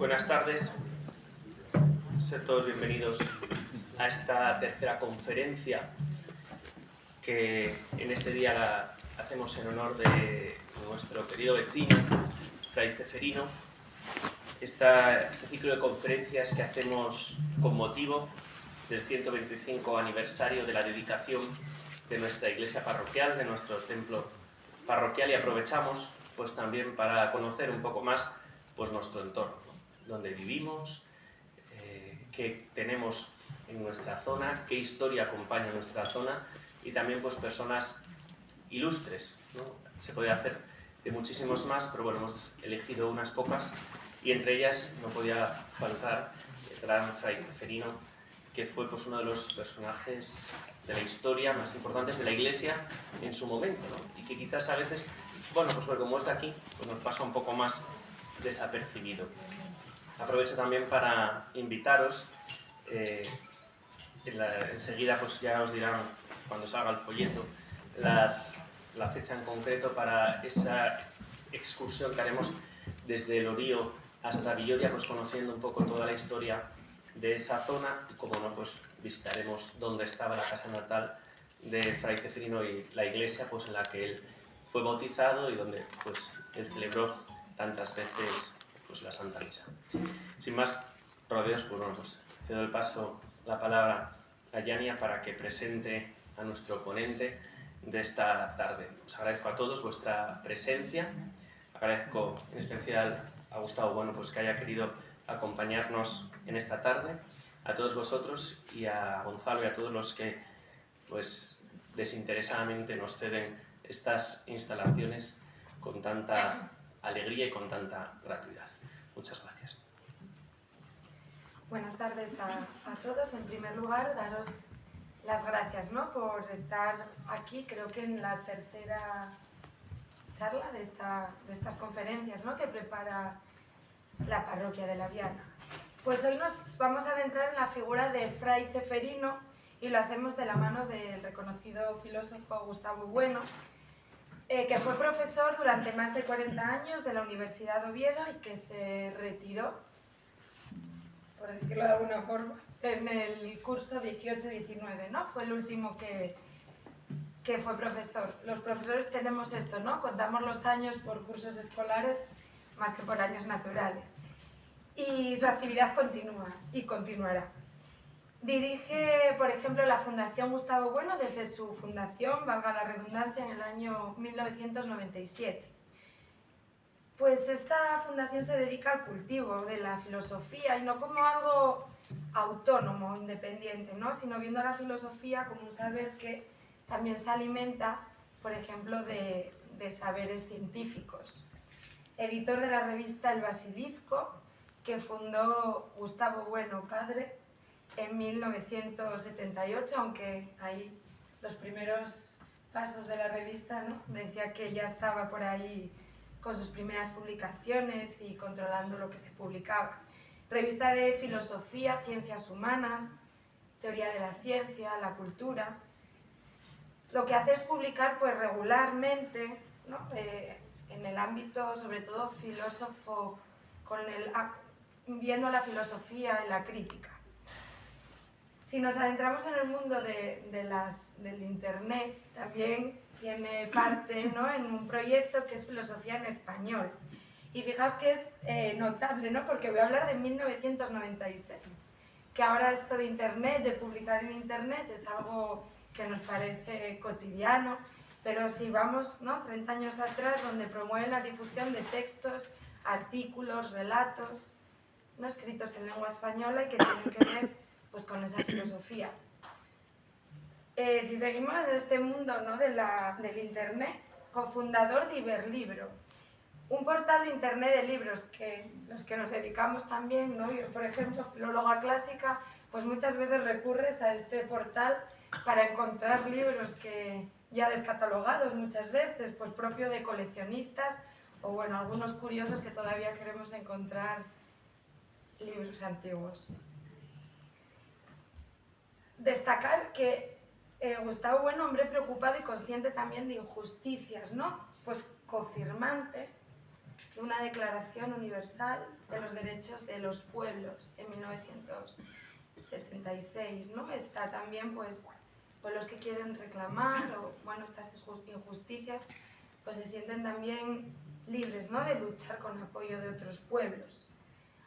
Buenas tardes, sed todos bienvenidos a esta tercera conferencia que en este día la hacemos en honor de nuestro querido vecino, Fray Ceferino. Este ciclo de conferencias que hacemos con motivo del 125 aniversario de la dedicación de nuestra iglesia parroquial, de nuestro templo parroquial, y aprovechamos pues también para conocer un poco más pues nuestro entorno, ¿no? Dónde vivimos, qué tenemos en nuestra zona, qué historia acompaña nuestra zona, y también pues personas ilustres, ¿no? Se podría hacer de muchísimos más, pero bueno, hemos elegido unas pocas, y entre ellas no podía faltar el gran Fray Ceferino, que fue pues uno de los personajes de la historia más importantes de la Iglesia en su momento, ¿no? Y que quizás a veces, bueno, pues como está aquí, pues nos pasa un poco más desapercibido. Aprovecho también para invitaros, enseguida pues ya os dirán cuando salga el folleto la fecha en concreto para esa excursión que haremos desde el Orío hasta Villoria, pues conociendo un poco toda la historia de esa zona, y como no, pues visitaremos dónde estaba la casa natal de Fray Ceferino y la iglesia pues en la que él fue bautizado y donde pues él celebró tantas veces pues la Santa Misa. Sin más rodeos, pues bueno, pues cedo la palabra a Yania para que presente a nuestro ponente de esta tarde. Os agradezco a todos vuestra presencia, agradezco en especial a Gustavo, bueno, pues que haya querido acompañarnos en esta tarde, a todos vosotros, y a Gonzalo y a todos los que pues desinteresadamente nos ceden estas instalaciones con tanta alegría y con tanta gratuidad. Muchas gracias. Buenas tardes a todos. En primer lugar, daros las gracias, ¿no?, por estar aquí, creo que en la tercera charla de estas conferencias, ¿no?, que prepara la parroquia de la Viana. Pues hoy nos vamos a adentrar en la figura de Fray Ceferino, y lo hacemos de la mano del reconocido filósofo Gustavo Bueno, que fue profesor durante más de 40 años de la Universidad de Oviedo y que se retiró, por decirlo de alguna forma, en el curso 18-19, ¿no? Fue el último que fue profesor. Los profesores tenemos esto, ¿no? Contamos los años por cursos escolares más que por años naturales. Y su actividad continúa y continuará. Dirige, por ejemplo, la Fundación Gustavo Bueno desde su fundación, valga la redundancia, en el año 1997. Pues esta fundación se dedica al cultivo de la filosofía, y no como algo autónomo, independiente, ¿no?, sino viendo la filosofía como un saber que también se alimenta, por ejemplo, de saberes científicos. Editor de la revista El Basilisco, que fundó Gustavo Bueno padre en 1978, aunque ahí los primeros pasos de la revista, ¿no?, decía que ya estaba por ahí con sus primeras publicaciones y controlando lo que se publicaba. Revista de filosofía, ciencias humanas, teoría de la ciencia, la cultura. Lo que hace es publicar pues regularmente, ¿no?, en el ámbito sobre todo filósofo, viendo la filosofía y la crítica. Si nos adentramos en el mundo del Internet, también tiene parte, ¿no?, en un proyecto que es Filosofía en Español. Y fijaos que es notable, ¿no?, porque voy a hablar de 1996, que ahora esto de Internet, de publicar en Internet, es algo que nos parece cotidiano, pero si vamos, ¿no?, 30 años atrás, donde promueven la difusión de textos, artículos, relatos, ¿no?, escritos en lengua española y que tienen que ver pues con esa filosofía. Si seguimos en este mundo, ¿no?, del Internet, cofundador de Iberlibro, un portal de Internet de libros que los que nos dedicamos también, ¿no?, yo, por ejemplo, filóloga clásica, pues muchas veces recurres a este portal para encontrar libros que ya descatalogados muchas veces, pues propio de coleccionistas o bueno, algunos curiosos que todavía queremos encontrar libros antiguos. Destacar que Gustavo Bueno, hombre preocupado y consciente también de injusticias, ¿no?, pues cofirmante de una Declaración Universal de los Derechos de los Pueblos en 1976, ¿no? Está también, pues los que quieren reclamar o, bueno, estas injusticias, pues se sienten también libres, ¿no?, de luchar con apoyo de otros pueblos.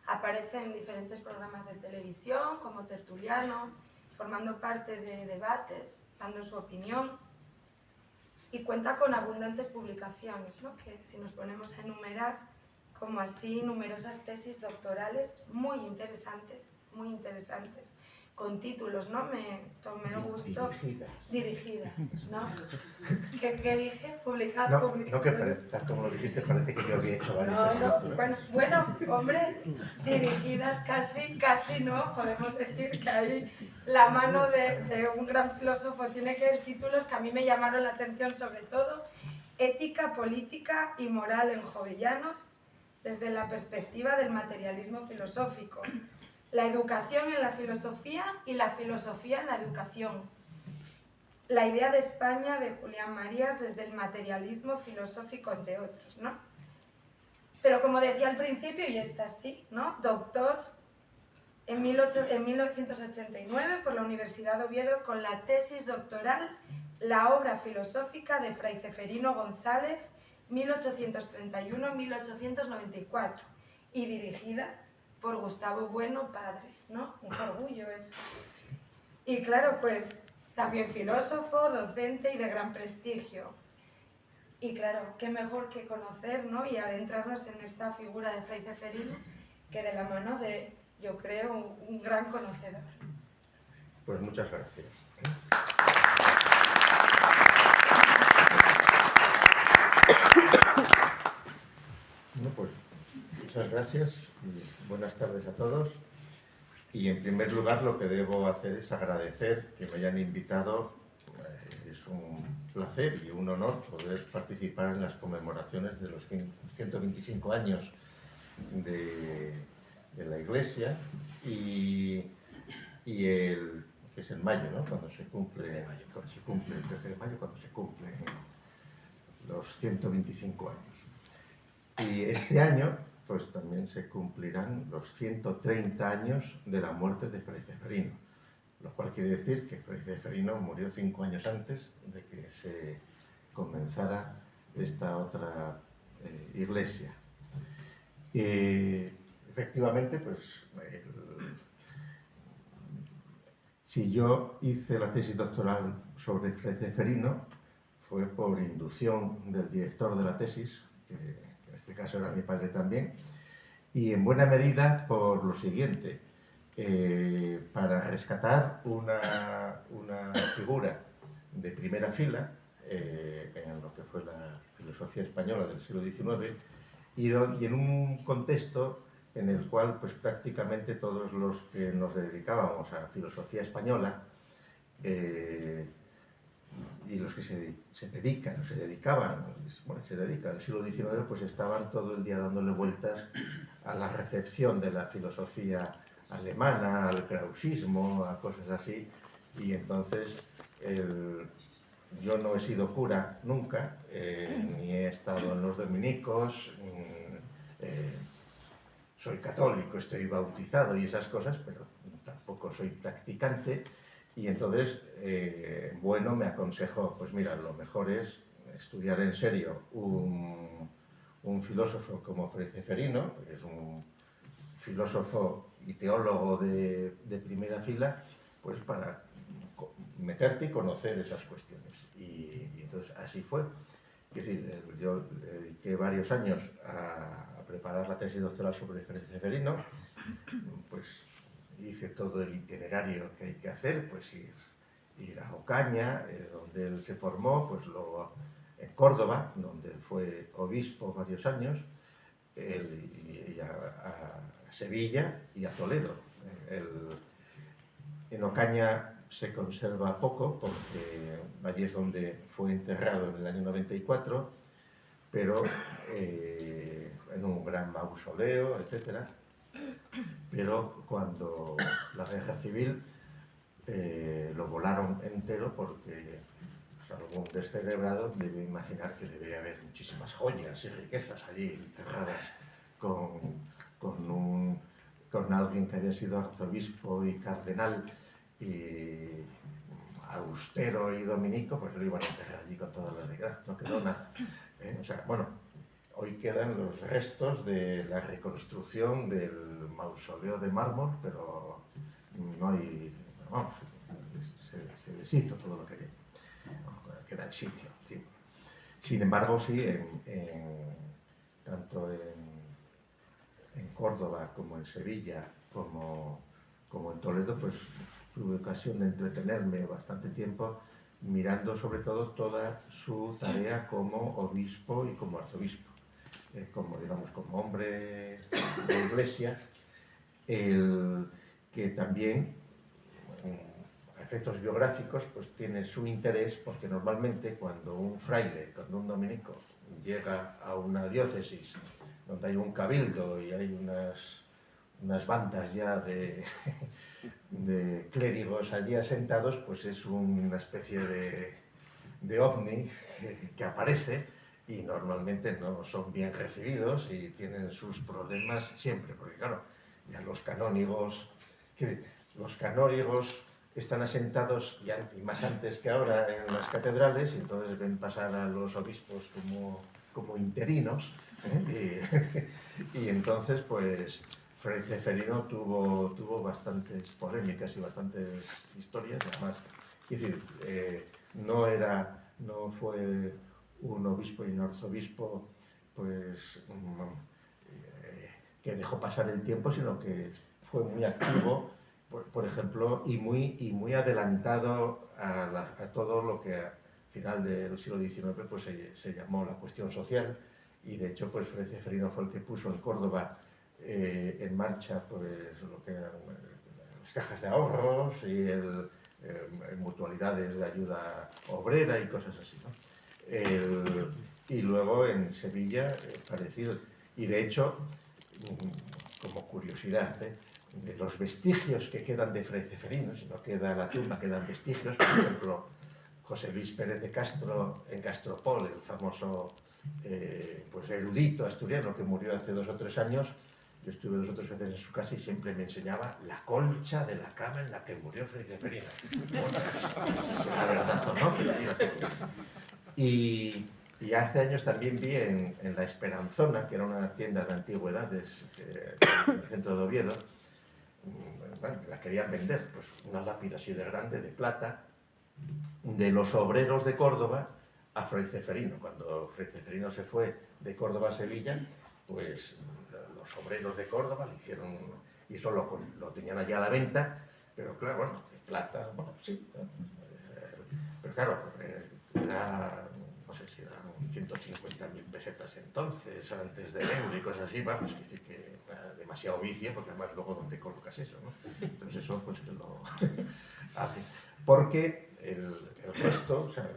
Aparece en diferentes programas de televisión como tertuliano, formando parte de debates, dando su opinión, y cuenta con abundantes publicaciones, ¿no?, que si nos ponemos a enumerar, como así numerosas tesis doctorales muy interesantes, con títulos, ¿no? Me tomé el gusto... Dirigidas, ¿no? ¿Qué dije? Publicado. No, que parece, como lo dijiste, parece que yo había hecho varias tesis doctorales. Bueno, hombre, dirigidas casi no, podemos decir que ahí la mano de un gran filósofo tiene que ver títulos que a mí me llamaron la atención, sobre todo Ética, Política y Moral en Jovellanos, desde la perspectiva del materialismo filosófico, la educación en la filosofía y la filosofía en la educación, la idea de España de Julián Marías desde el materialismo filosófico, entre otros, ¿no? Pero como decía al principio, y está así, ¿no?, doctor en 1989 por la Universidad de Oviedo con la tesis doctoral La obra filosófica de Fray Ceferino González, 1831-1894, y dirigida por Gustavo Bueno, padre, ¿no? Un orgullo eso. Y claro, pues también filósofo, docente y de gran prestigio. Y claro, qué mejor que conocer, ¿no?, y adentrarnos en esta figura de Fray Ceferino, que de la mano de, yo creo, un gran conocedor. Pues muchas gracias. Bueno, pues muchas gracias y buenas tardes a todos. Y en primer lugar lo que debo hacer es agradecer que me hayan invitado. Es un placer y un honor poder participar en las conmemoraciones de los 125 años de la Iglesia y que es en mayo, ¿no?, cuando se cumple el 13 de mayo, cuando se cumplen los 125 años. Y este año pues también se cumplirán los 130 años de la muerte de Fray Ceferino, lo cual quiere decir que Fray Ceferino murió 5 años antes de que se comenzara esta otra iglesia. Efectivamente, pues si yo hice la tesis doctoral sobre Fray Ceferino fue por inducción del director de la tesis, que en este caso era mi padre también, y en buena medida por lo siguiente: para rescatar una figura de primera fila en lo que fue la filosofía española del siglo XIX y en un contexto en el cual pues prácticamente todos los que nos dedicábamos a filosofía española y los que se dedican al siglo XIX, pues estaban todo el día dándole vueltas a la recepción de la filosofía alemana, al krausismo, a cosas así, y entonces yo no he sido cura nunca, ni he estado en los dominicos, soy católico, estoy bautizado y esas cosas, pero tampoco soy practicante, y entonces, bueno, me aconsejó, pues mira, lo mejor es estudiar en serio un filósofo como Fray Ceferino, que es un filósofo y teólogo de primera fila, pues para meterte y conocer esas cuestiones. Y entonces así fue. Es decir, yo dediqué varios años a preparar la tesis doctoral sobre Fray Ceferino, pues hice todo el itinerario que hay que hacer, pues ir a Ocaña, donde él se formó, pues luego en Córdoba, donde fue obispo varios años, y a Sevilla y a Toledo. En Ocaña se conserva poco, porque allí es donde fue enterrado en el año 94, pero en un gran mausoleo, etc. Pero cuando la guerra civil lo volaron entero, porque pues algún descerebrado debe imaginar que debe haber muchísimas joyas y riquezas allí enterradas con alguien que había sido arzobispo y cardenal y austero y dominico, pues lo iban a enterrar allí con toda la riqueza. No quedó nada. O sea, bueno, hoy quedan los restos de la reconstrucción del mausoleo de mármol, pero no hay... Vamos, se deshizo todo lo que había. Queda el sitio. Sí. Sin embargo, sí, tanto en Córdoba como en Sevilla, como en Toledo, pues tuve ocasión de entretenerme bastante tiempo mirando sobre todo toda su tarea como obispo y como arzobispo. Como, digamos, como hombre de iglesia, que también, a efectos biográficos, pues tiene su interés, porque normalmente cuando un fraile, cuando un dominico llega a una diócesis donde hay un cabildo y hay unas bandas ya de clérigos allí asentados, pues es una especie de ovni que aparece, y normalmente no son bien recibidos y tienen sus problemas siempre, porque claro, ya los canónigos están asentados ya, y más antes que ahora, en las catedrales, y entonces ven pasar a los obispos como interinos, y entonces pues Fray Ceferino tuvo bastantes polémicas y bastantes historias, además, es decir, no fue un obispo y un arzobispo pues que dejó pasar el tiempo, sino que fue muy activo, por ejemplo, y muy adelantado a todo lo que a final del siglo XIX pues se llamó la cuestión social, y de hecho pues Fray Ceferino fue el que puso en Córdoba en marcha pues lo que eran las cajas de ahorros y mutualidades de ayuda obrera y cosas así, ¿no? Y luego en Sevilla, parecido. Y de hecho, como curiosidad, de los vestigios que quedan de Fray Ceferino, si no queda la tumba, quedan vestigios, por ejemplo, José Luis Pérez de Castro en Castropol, el famoso pues erudito asturiano que murió hace 2 o 3 años. Yo estuve 2 o 3 veces en su casa y siempre me enseñaba la colcha de la cama en la que murió Fray Ceferino. La verdad, ¿no? Y hace años también vi en La Esperanzona, que era una tienda de antigüedades en el centro de Oviedo, bueno, la querían vender, pues una lápida así de grande, de plata, de los obreros de Córdoba a Fray Ceferino. Cuando Fray Ceferino se fue de Córdoba a Sevilla, pues los obreros de Córdoba le hicieron, y eso lo tenían allá a la venta, pero claro, bueno, de plata, bueno, sí, pero claro, era, no sé si eran 150.000 pesetas entonces, antes del euro y cosas así, vamos, es decir que era demasiado vicio, porque además luego ¿dónde colocas eso, no? Entonces eso pues que lo hace. Porque el resto, o sea,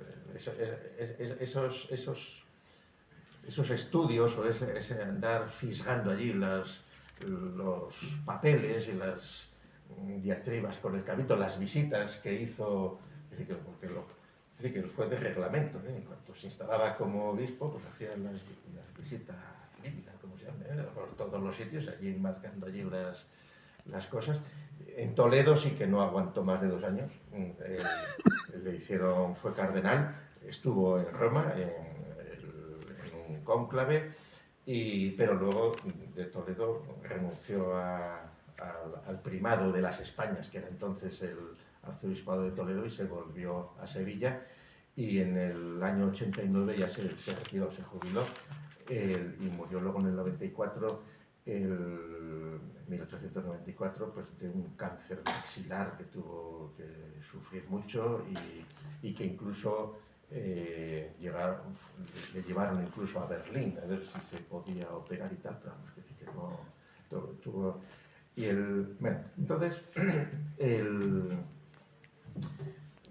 esos estudios o ese andar fisgando allí los papeles y las diatribas con el cabildo, las visitas que hizo, es decir, que fue de reglamento, ¿eh? En cuanto se instalaba como obispo, pues hacían las visitas cívicas, como se llama, por todos los sitios, allí marcando allí las cosas. En Toledo sí que no aguantó más de 2 años, fue cardenal, estuvo en Roma, en un cónclave, pero luego de Toledo renunció al primado de las Españas, que era entonces el arzobispado de Toledo, y se volvió a Sevilla, y en el año 89 ya se retiró, se jubiló, y murió luego en el 94, en 1894, pues de un cáncer maxilar que tuvo que sufrir mucho, y que incluso le llevaron incluso a Berlín a ver si se podía operar y tal, pero vamos, que decir que no tuvo. Bueno, entonces,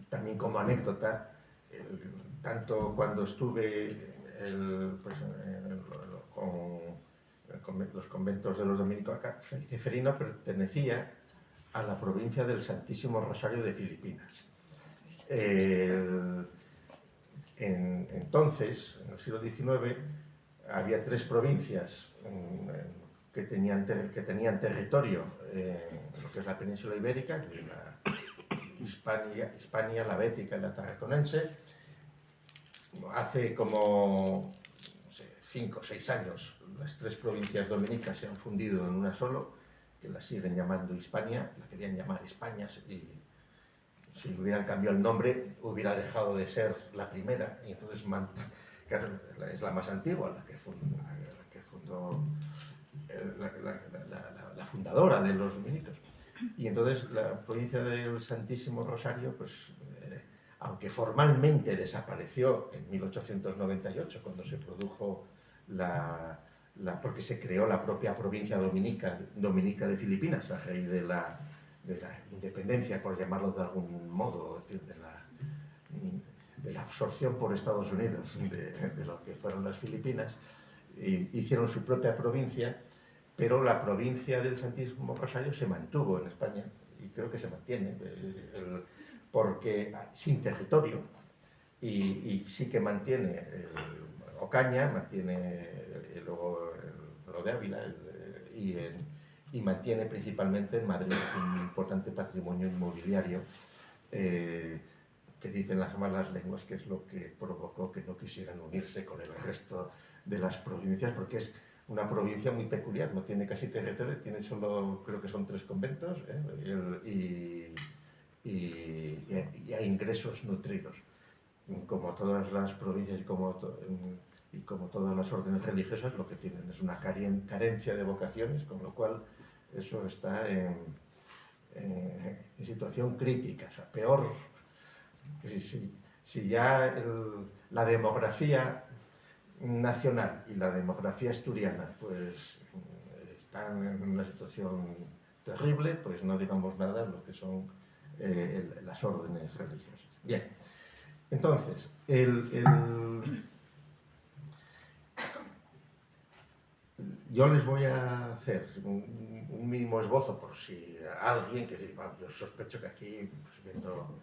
también como anécdota, tanto cuando estuve con los conventos de los dominicos acá, Fray Ceferino pertenecía a la provincia del Santísimo Rosario de Filipinas. Entonces, en el siglo XIX, había 3 provincias que tenían territorio en lo que es la península ibérica, la Hispania, la Bética y la Tarraconense. Hace como 5 o 6 años las 3 provincias dominicas se han fundido en una solo, que la siguen llamando Hispania, la querían llamar España, y si hubieran cambiado el nombre hubiera dejado de ser la primera, y entonces claro, es la más antigua, la que fundó la fundadora de los dominicos. Y entonces la provincia del Santísimo Rosario, pues aunque formalmente desapareció en 1898, cuando se produjo porque se creó la propia provincia dominica de Filipinas, a raíz de la independencia, por llamarlo de algún modo, es decir, de la absorción por Estados Unidos de lo que fueron las Filipinas. Hicieron su propia provincia, pero la provincia del Santísimo Rosario se mantuvo en España, y creo que se mantiene, porque sin territorio, y sí que mantiene Ocaña, mantiene luego lo de Ávila, y mantiene principalmente en Madrid un importante patrimonio inmobiliario, que dicen las malas lenguas que es lo que provocó que no quisieran unirse con el resto de las provincias, porque es una provincia muy peculiar, no tiene casi territorio, tiene solo, creo que son 3 conventos, y hay ingresos nutridos. Como todas las provincias y como todas las órdenes religiosas, lo que tienen es una carencia de vocaciones, con lo cual eso está en situación crítica, o sea, peor. Si ya la demografía nacional y la demografía asturiana pues están en una situación terrible, pues no digamos nada de lo que son las órdenes religiosas. Bien, entonces, yo les voy a hacer un mínimo esbozo por si alguien, que bueno, yo sospecho que aquí, pues viendo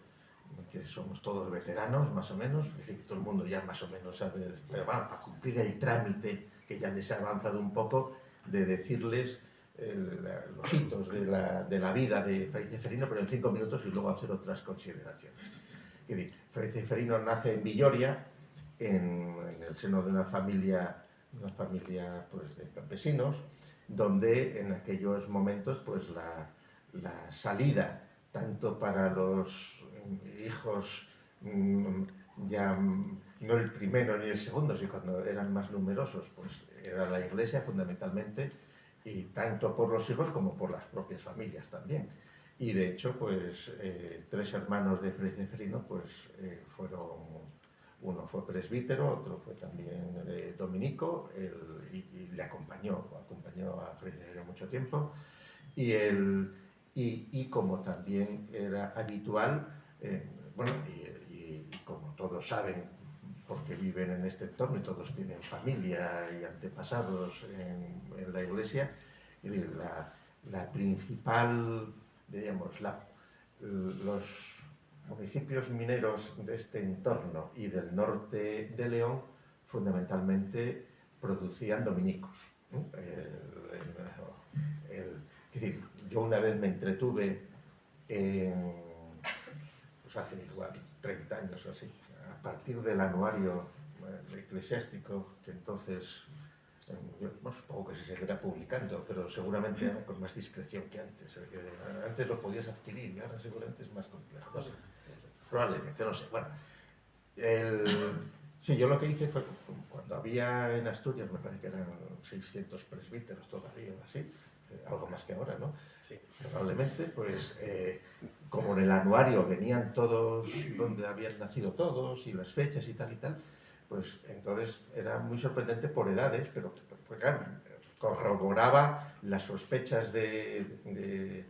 que somos todos veteranos, más o menos, es decir, que todo el mundo ya más o menos sabe, pero bueno, para cumplir el trámite que ya les ha avanzado un poco, de decirles los hitos de la vida de Fray Ceferino, pero en 5 minutos, y luego hacer otras consideraciones. Es decir, Fray Ceferino nace en Villoria, en el seno de una familia pues, de campesinos, donde en aquellos momentos pues, la salida, tanto para los hijos, ya no el primero ni el segundo, sino cuando eran más numerosos, pues era la iglesia fundamentalmente, y tanto por los hijos como por las propias familias también. Y de hecho, pues 3 hermanos de Fray Ceferino pues uno fue presbítero, otro fue también dominico, y le acompañó a Fray Ceferino mucho tiempo, y como también era habitual, bueno, y como todos saben, porque viven en este entorno y todos tienen familia y antepasados en la iglesia, la principal, diríamos, los municipios mineros de este entorno y del norte de León fundamentalmente producían dominicos. Es decir, yo una vez me entretuve pues hace igual 30 años o así, a partir del anuario eclesiástico, que entonces yo supongo que se seguirá publicando, pero seguramente con más discreción que antes. Antes lo podías adquirir y ahora seguramente es más complejo. No sé, probablemente, no sé. Bueno, sí, yo lo que hice fue, cuando había en Asturias, me parece que eran 600 presbíteros todavía, así, algo más que ahora, ¿no? Sí, probablemente, pues como en el anuario venían todos donde habían nacido todos y las fechas y tal, pues entonces era muy sorprendente por edades, pero claro, corroboraba las sospechas del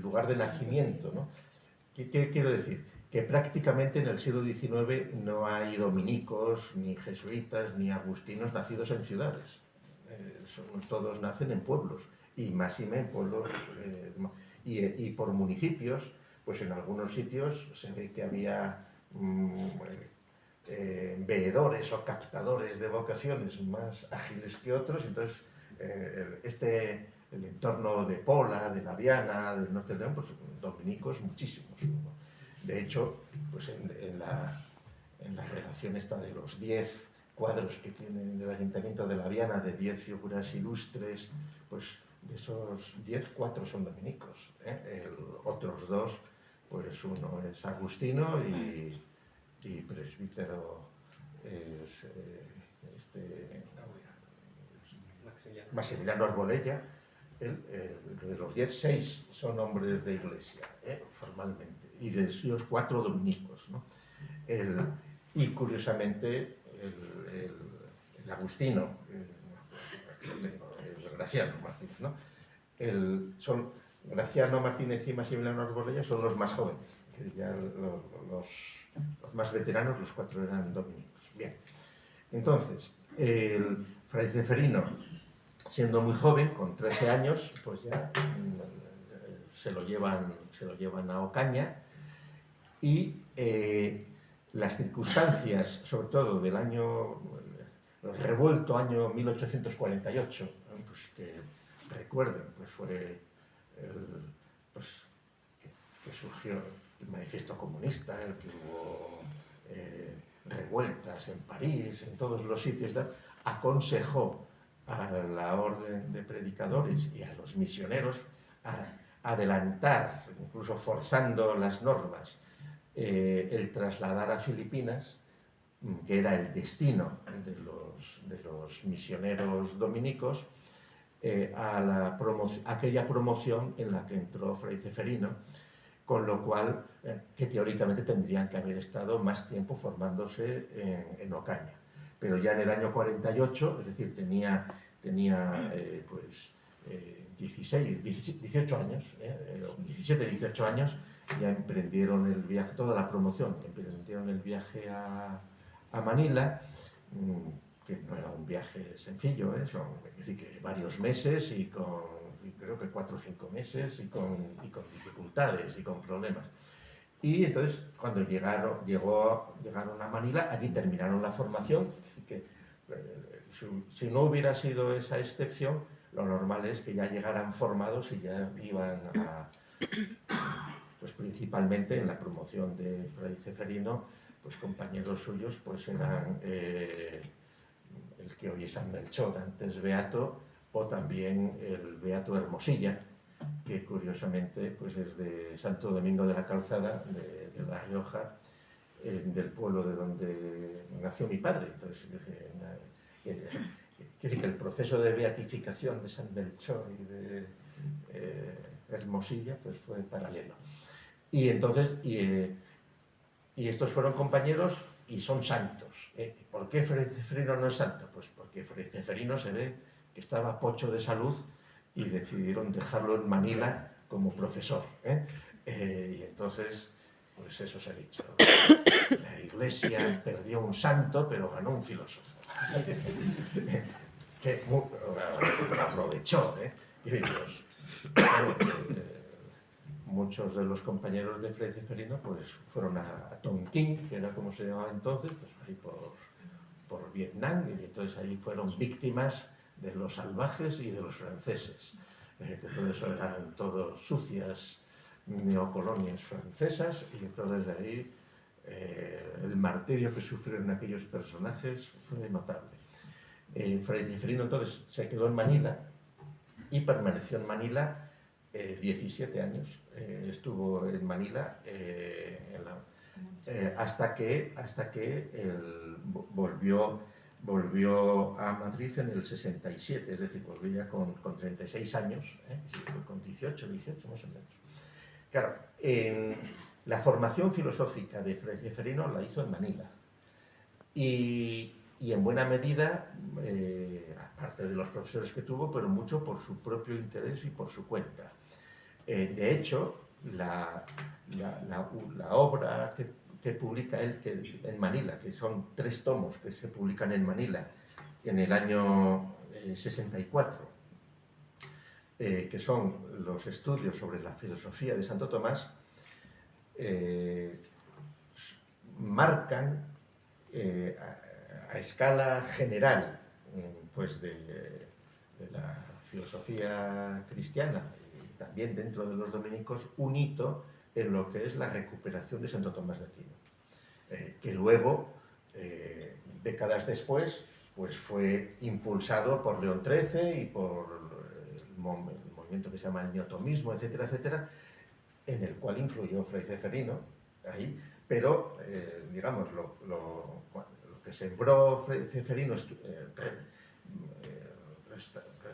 lugar de nacimiento, ¿no? ¿Qué quiero decir? Que prácticamente en el siglo XIX no hay dominicos, ni jesuitas, ni agustinos nacidos en ciudades. Todos nacen en pueblos, y máxime en pueblos, y por municipios, pues en algunos sitios se ve que había veedores o captadores de vocaciones más ágiles que otros. Entonces, el entorno de Pola, de Laviana, del Norte de León, pues dominicos muchísimos, ¿no? De hecho, pues en la relación esta de los 10 cuadros que tienen del Ayuntamiento de Laviana, de 10 figuras ilustres, pues de esos 10, 4 son dominicos, ¿eh? Otros 2, pues uno es agustino y presbítero es Maximiliano Arbolella. De los 10, 6 son hombres de iglesia, formalmente, y de esos 4 dominicos, ¿no? Y curiosamente el agustino, el Graciano Martínez, ¿no? Son Graciano Martínez y Maximiliano Arbolella son los más jóvenes, que ya los más veteranos, los 4 eran dominicos. Bien, entonces, el Fray Ceferino, siendo muy joven, con 13 años, pues ya se lo llevan a Ocaña, y las circunstancias, sobre todo del el revuelto año 1848, pues que recuerden, pues fue que surgió el manifiesto comunista, el que hubo revueltas en París, en todos los sitios, aconsejó a la orden de predicadores y a los misioneros a adelantar, incluso forzando las normas, el trasladar a Filipinas, que era el destino de los misioneros dominicos, a aquella promoción en la que entró Fray Ceferino, con lo cual, que teóricamente tendrían que haber estado más tiempo formándose en Ocaña. Pero ya en el año 48, es decir, tenía 18 años, 17, 18 años, ya emprendieron el viaje, toda la promoción, emprendieron el viaje a Manila, que no era un viaje sencillo, son, es decir, que varios meses y creo que 4 o 5 meses y con dificultades y con problemas. Y entonces, cuando llegaron a Manila, allí terminaron la formación. Es decir, que si no hubiera sido esa excepción, lo normal es que ya llegaran formados y ya iban pues principalmente en la promoción de Fray Ceferino, pues compañeros suyos pues eran el que hoy es San Melchor, antes beato, o también el beato Hermosilla, que curiosamente pues es de Santo Domingo de la Calzada, de La Rioja, del pueblo de donde nació mi padre. Entonces, quiere decir que el proceso de beatificación de San Melchor y de Hermosilla pues fue paralelo. Y entonces, y estos fueron compañeros y son santos. ¿Por qué Fray Ceferino no es santo? Pues porque Fray Ceferino se ve que estaba pocho de salud y decidieron dejarlo en Manila como profesor. Y entonces, pues eso se ha dicho. La Iglesia perdió un santo, pero ganó un filósofo. Que aprovechó, y muchos de los compañeros de Fray Ceferino pues fueron a Tonquín, que era como se llamaba entonces, pues ahí por Vietnam, y entonces ahí fueron víctimas de los salvajes y de los franceses, que todo eso eran todos sucias neocolonias francesas, y entonces ahí el martirio que sufrieron aquellos personajes fue notable. Fray Ceferino entonces se quedó en Manila y permaneció en Manila 17 años. Estuvo en Manila hasta que él volvió a Madrid en el 67, es decir, volvió ya con 36 años, con 18 más o menos. Claro, la formación filosófica de Fray Ceferino la hizo en Manila. Y en buena medida, aparte de los profesores que tuvo, pero mucho por su propio interés y por su cuenta. De hecho, la obra que publica él en Manila, que son 3 tomos que se publican en Manila en el año 64, que son los estudios sobre la filosofía de Santo Tomás, marcan a escala general pues de la filosofía cristiana y también dentro de los dominicos un hito en lo que es la recuperación de Santo Tomás de Aquino, que luego, décadas después, pues fue impulsado por León XIII y por el movimiento que se llama el neotomismo, etcétera, etcétera, en el cual influyó Fray Ceferino, ahí, pero, digamos, lo que sembró Fray Ceferino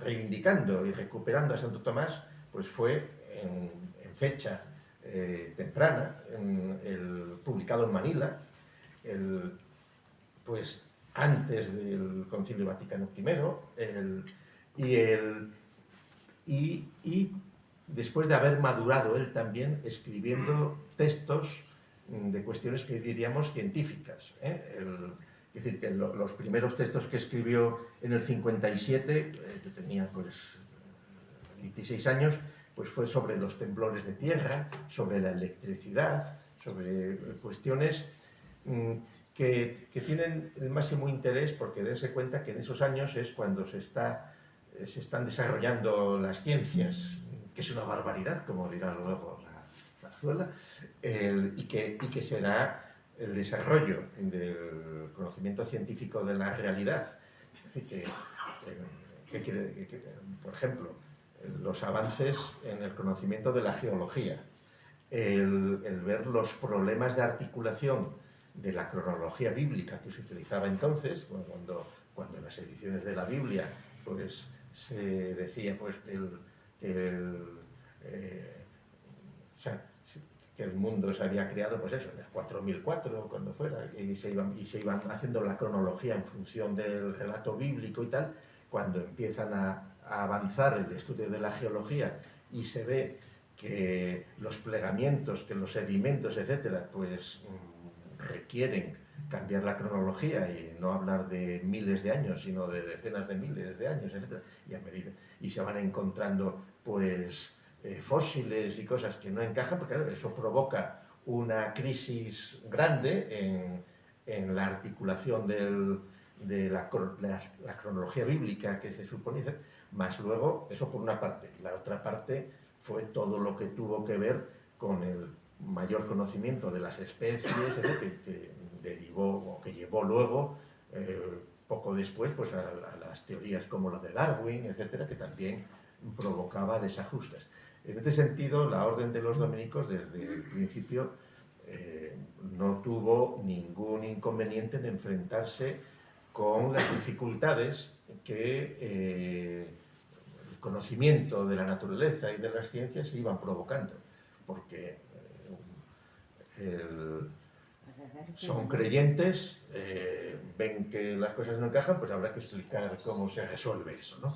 reivindicando y recuperando a Santo Tomás, pues fue en fecha temprana, publicado en Manila, pues antes del Concilio Vaticano I, y después de haber madurado él también escribiendo textos de cuestiones que diríamos científicas. Es decir, que los primeros textos que escribió en el 57, que tenía pues 26 años, pues fue sobre los temblores de tierra, sobre la electricidad, sobre cuestiones que tienen el máximo interés, porque dense cuenta que en esos años es cuando se están desarrollando las ciencias, que es una barbaridad, como dirá luego la Zarzuela, y que será el desarrollo del conocimiento científico de la realidad. Es decir, por ejemplo, los avances en el conocimiento de la geología, el ver los problemas de articulación de la cronología bíblica que se utilizaba entonces, cuando en las ediciones de la Biblia pues, se decía pues, que el mundo se había creado, pues eso, en el 4004, cuando fuera, y se iban haciendo la cronología en función del relato bíblico y tal. Cuando empiezan a avanzar el estudio de la geología y se ve que los plegamientos, que los sedimentos, etcétera, pues requieren cambiar la cronología y no hablar de miles de años, sino de decenas de miles de años, etcétera, y se van encontrando pues fósiles y cosas que no encajan, porque claro, eso provoca una crisis grande en la articulación de la cronología bíblica que se supone, más luego, eso por una parte. Y la otra parte fue todo lo que tuvo que ver con el mayor conocimiento de las especies, que derivó o que llevó luego, poco después, pues a las teorías como la de Darwin, etcétera, que también provocaba desajustes. En este sentido, la Orden de los Dominicos desde el principio no tuvo ningún inconveniente en enfrentarse con las dificultades que el conocimiento de la naturaleza y de las ciencias iban provocando, porque son creyentes, ven que las cosas no encajan, pues habrá que explicar cómo se resuelve eso, ¿no?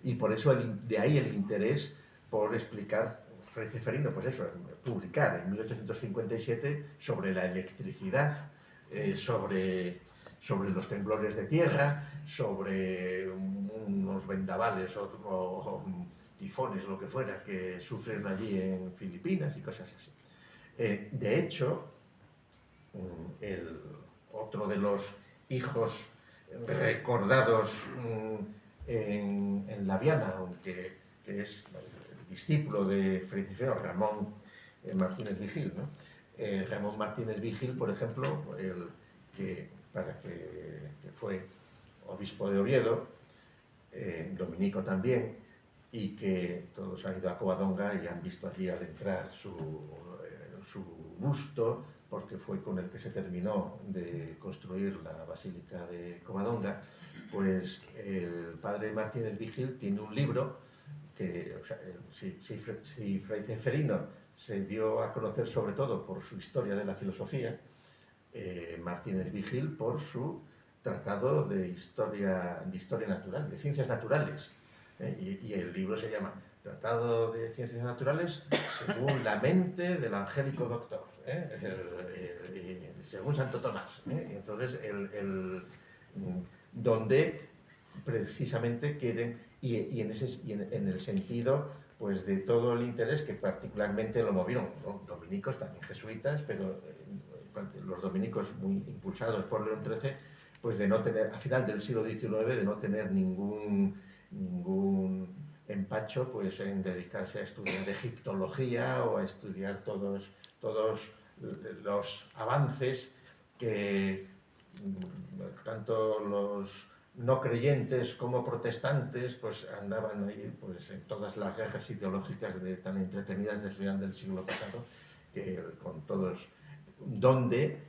Y por eso de ahí el interés por explicar, Fray Ceferino, pues eso, publicar en 1857 sobre la electricidad, sobre los temblores de tierra, sobre unos vendavales o tifones, lo que fuera, que sufren allí en Filipinas y cosas así. De hecho, otro de los hijos recordados en La Viana, que es el discípulo de Fray Ceferino, Ramón Martínez Vigil, ¿no? Ramón Martínez Vigil, por ejemplo, que fue obispo de Oviedo, dominico también, y que todos han ido a Covadonga y han visto allí al entrar su busto, porque fue con el que se terminó de construir la Basílica de Covadonga. Pues el padre Martínez Vigil tiene un libro que, o sea, si Fray Ceferino se dio a conocer sobre todo por su historia de la filosofía, Martínez Vigil por su tratado de historia natural, de ciencias naturales. Y el libro se llama Tratado de Ciencias Naturales según la mente del angélico doctor, según Santo Tomás. Entonces, donde precisamente quieren, y en el sentido pues, de todo el interés que particularmente lo movieron, ¿no? Dominicos, también jesuitas, pero los dominicos muy impulsados por León XIII, pues de no tener, a final del siglo XIX, de no tener ningún empacho pues en dedicarse a estudiar egiptología o a estudiar todos los avances que tanto los no creyentes como protestantes pues andaban ahí pues en todas las guerras ideológicas tan entretenidas del final del siglo pasado, que con todos, donde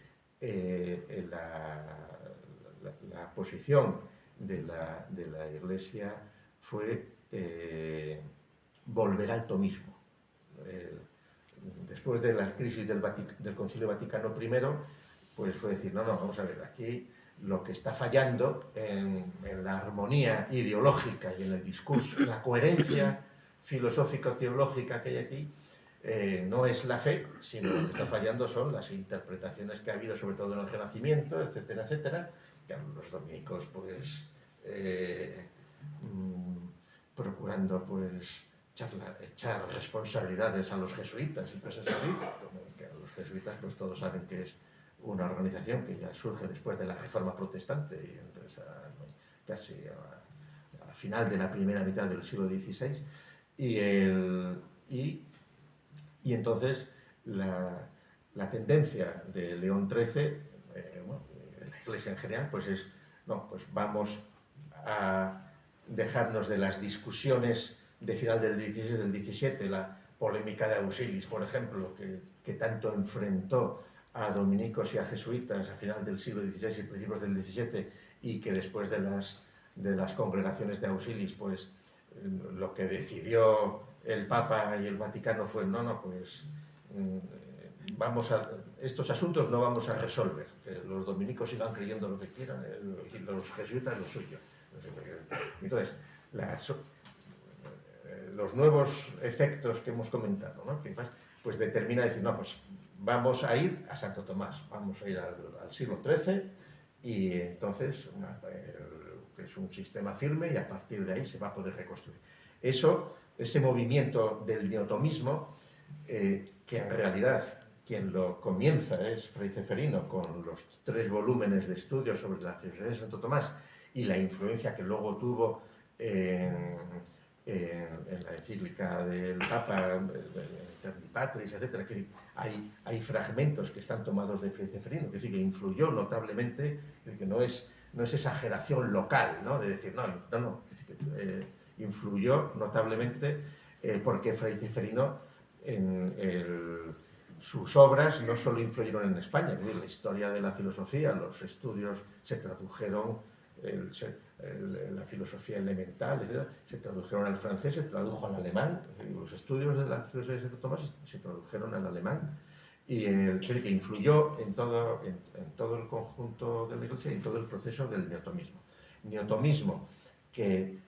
la posición de la Iglesia fue volver al tomismo. Después de la crisis del Concilio Vaticano I, pues fue decir, no, vamos a ver, aquí lo que está fallando en la armonía ideológica y en el discurso, en la coherencia filosófico-teológica que hay aquí, no es la fe, sino lo que está fallando son las interpretaciones que ha habido, sobre todo en el Renacimiento, etcétera, etcétera, que los dominicos, pues, procurando, pues, echar responsabilidades a los jesuitas y cosas así, como que a los jesuitas, pues todos saben que es una organización que ya surge después de la Reforma Protestante y entonces casi al final de la primera mitad del siglo XVI, y entonces la tendencia de León XIII, de la Iglesia en general, pues es, no, pues vamos a dejarnos de las discusiones de final del XVI y del XVII, la polémica de Auxilis, por ejemplo, que tanto enfrentó a dominicos y a jesuitas a final del siglo XVI y principios del XVII, y que después de las congregaciones de Auxilis, pues lo que decidió el Papa y el Vaticano fue, pues estos asuntos no vamos a resolver, que los dominicos sigan creyendo lo que quieran y los jesuitas lo suyo. Entonces, los nuevos efectos que hemos comentado, ¿no? Que pues determina decir, pues vamos a ir a Santo Tomás, vamos a ir al siglo XIII, y entonces que es un sistema firme, y a partir de ahí se va a poder reconstruir. Ese movimiento del neotomismo, que en realidad quien lo comienza es Fray Ceferino, con los 3 volúmenes de estudios sobre la filosofía de Santo Tomás y la influencia que luego tuvo en la encíclica del Papa, Eterni Patris, etc., que hay fragmentos que están tomados de Fray Ceferino, que sí que influyó notablemente, que no es exageración local, ¿no? De decir, influyó notablemente, porque Fray Ceferino, sus obras no solo influyeron en España, la historia de la filosofía, los estudios se tradujeron, la filosofía elemental, etc., se tradujeron al francés, se tradujo al alemán, los estudios de la filosofía de Santo Tomás se tradujeron al alemán, y que influyó en todo el conjunto de la Iglesia y en todo el proceso del neotomismo. Neotomismo que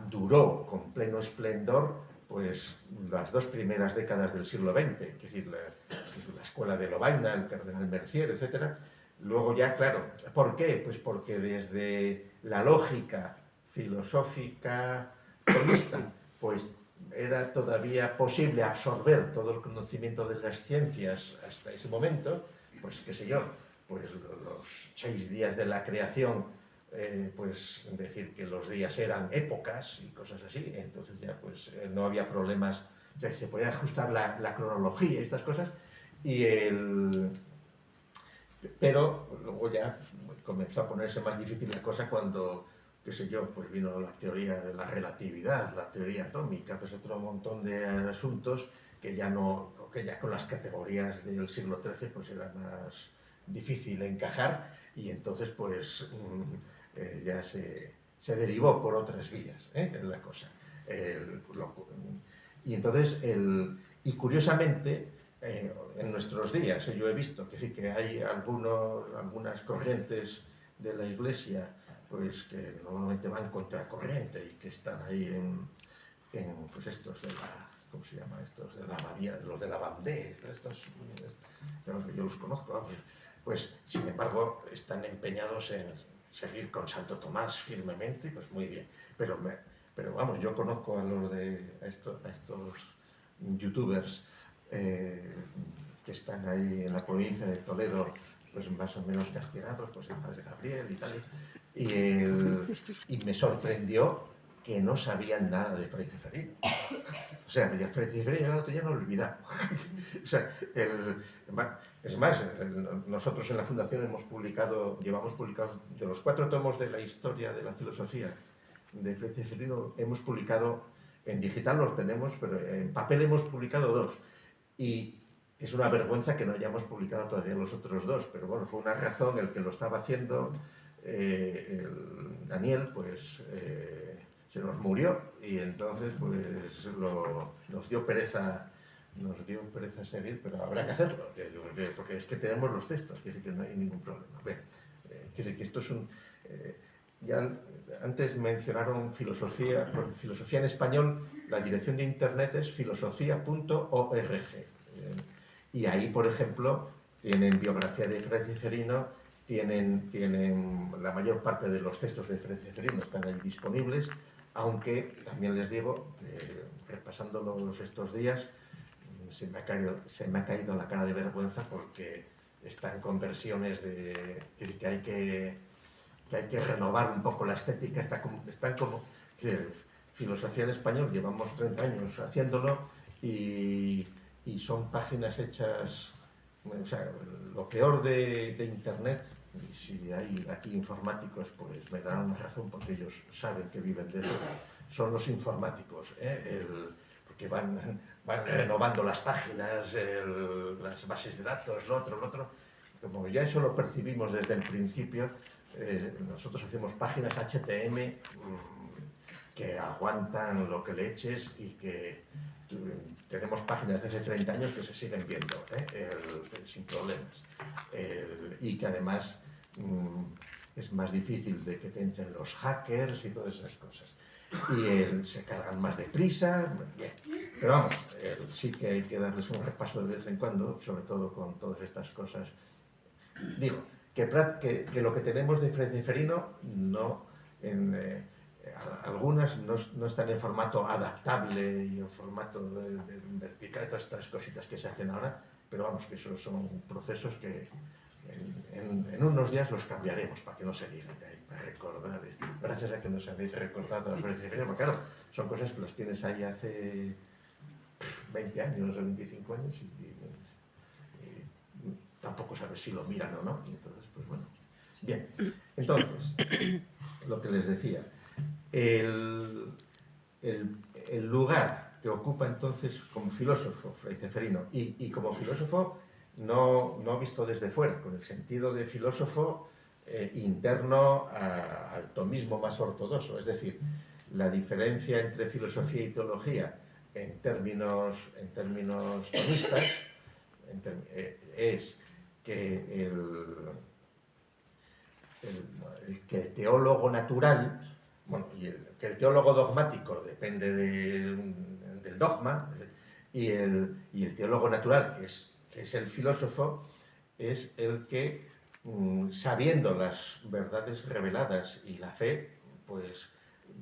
duró con pleno esplendor pues las 2 primeras décadas del siglo XX, es decir, la escuela de Lovaina, el cardenal Mercier, etc. Luego ya, claro, ¿por qué? Pues porque desde la lógica filosófica tomista, pues era todavía posible absorber todo el conocimiento de las ciencias hasta ese momento, pues qué sé yo, pues los 6 días de la creación, pues decir que los días eran épocas y cosas así, entonces ya pues no había problemas, ya se podía ajustar la cronología y estas cosas, pero luego ya comenzó a ponerse más difícil la cosa cuando, qué sé yo, pues vino la teoría de la relatividad, la teoría atómica, pues otro montón de asuntos que ya con las categorías del siglo XIII pues era más difícil encajar, y entonces pues ya se derivó por otras vías, la cosa. Y entonces, y curiosamente, en nuestros días, yo he visto que hay algunas corrientes de la Iglesia pues que normalmente van contracorriente y que están ahí pues estos de la, ¿cómo se llama? Estos de la abadía, los de la Bandé, yo los conozco, pues sin embargo están empeñados en seguir con Santo Tomás firmemente, pues muy bien, pero vamos, yo conozco a estos youtubers que están ahí en la provincia de Toledo, pues más o menos castigados, pues el padre Gabriel y tal. Y me sorprendió que no sabían nada de Fray Ceferino. O sea, Fray Ceferino ya no lo olvidaba. O sea, es más, nosotros en la Fundación llevamos publicados, de los 4 tomos de la historia de la filosofía de Fray Ceferino, hemos publicado, en digital los tenemos, pero en papel hemos publicado 2. Y es una vergüenza que no hayamos publicado todavía los otros 2, pero bueno, fue una razón el que lo estaba haciendo, Daniel, pues se nos murió y entonces pues nos dio pereza seguir, pero habrá que hacerlo, porque es que tenemos los textos, quiere decir que no hay ningún problema. Bien, quiere decir que esto es ya antes mencionaron filosofía en español, la dirección de internet es filosofía.org. Y ahí, por ejemplo, tienen biografía de Fray Ceferino, tienen la mayor parte de los textos de Fray Ceferino están ahí disponibles, aunque también les digo, repasándolos estos días, se me ha caído la cara de vergüenza porque están con versiones que hay que renovar un poco la estética, están como filosofía en español, llevamos 30 años haciéndolo y son páginas hechas, o sea, lo peor de internet, y si hay aquí informáticos pues me darán razón porque ellos saben que viven de eso, son los informáticos, porque van renovando las páginas, las bases de datos, lo otro. Como ya eso lo percibimos desde el principio, nosotros hacemos páginas HTML que aguantan lo que le eches y que tenemos páginas de hace 30 años que se siguen viendo, sin problemas. Y que además es más difícil de que te entren los hackers y todas esas cosas. Y se cargan más deprisa, bien. Pero vamos, sí que hay que darles un repaso de vez en cuando, sobre todo con todas estas cosas. Digo, que lo que tenemos de Fray Ceferino algunas no están en formato adaptable y en formato de vertical, todas estas cositas que se hacen ahora, pero vamos, que esos son procesos que en unos días los cambiaremos para que no se digan ahí, para recordar. Gracias a que nos habéis recordado, porque claro, son cosas que las tienes ahí hace 20 años o 25 años y tampoco sabes si lo miran o no, y entonces, pues bueno. Bien, entonces, lo que les decía, el lugar que ocupa entonces como filósofo Fray Ceferino y como filósofo no visto desde fuera, con el sentido de filósofo interno al tomismo más ortodoxo, es decir, la diferencia entre filosofía y teología en términos tomistas es que el teólogo natural, bueno, que el teólogo dogmático depende del dogma, y el teólogo natural, que es el filósofo, es el que, sabiendo las verdades reveladas y la fe, pues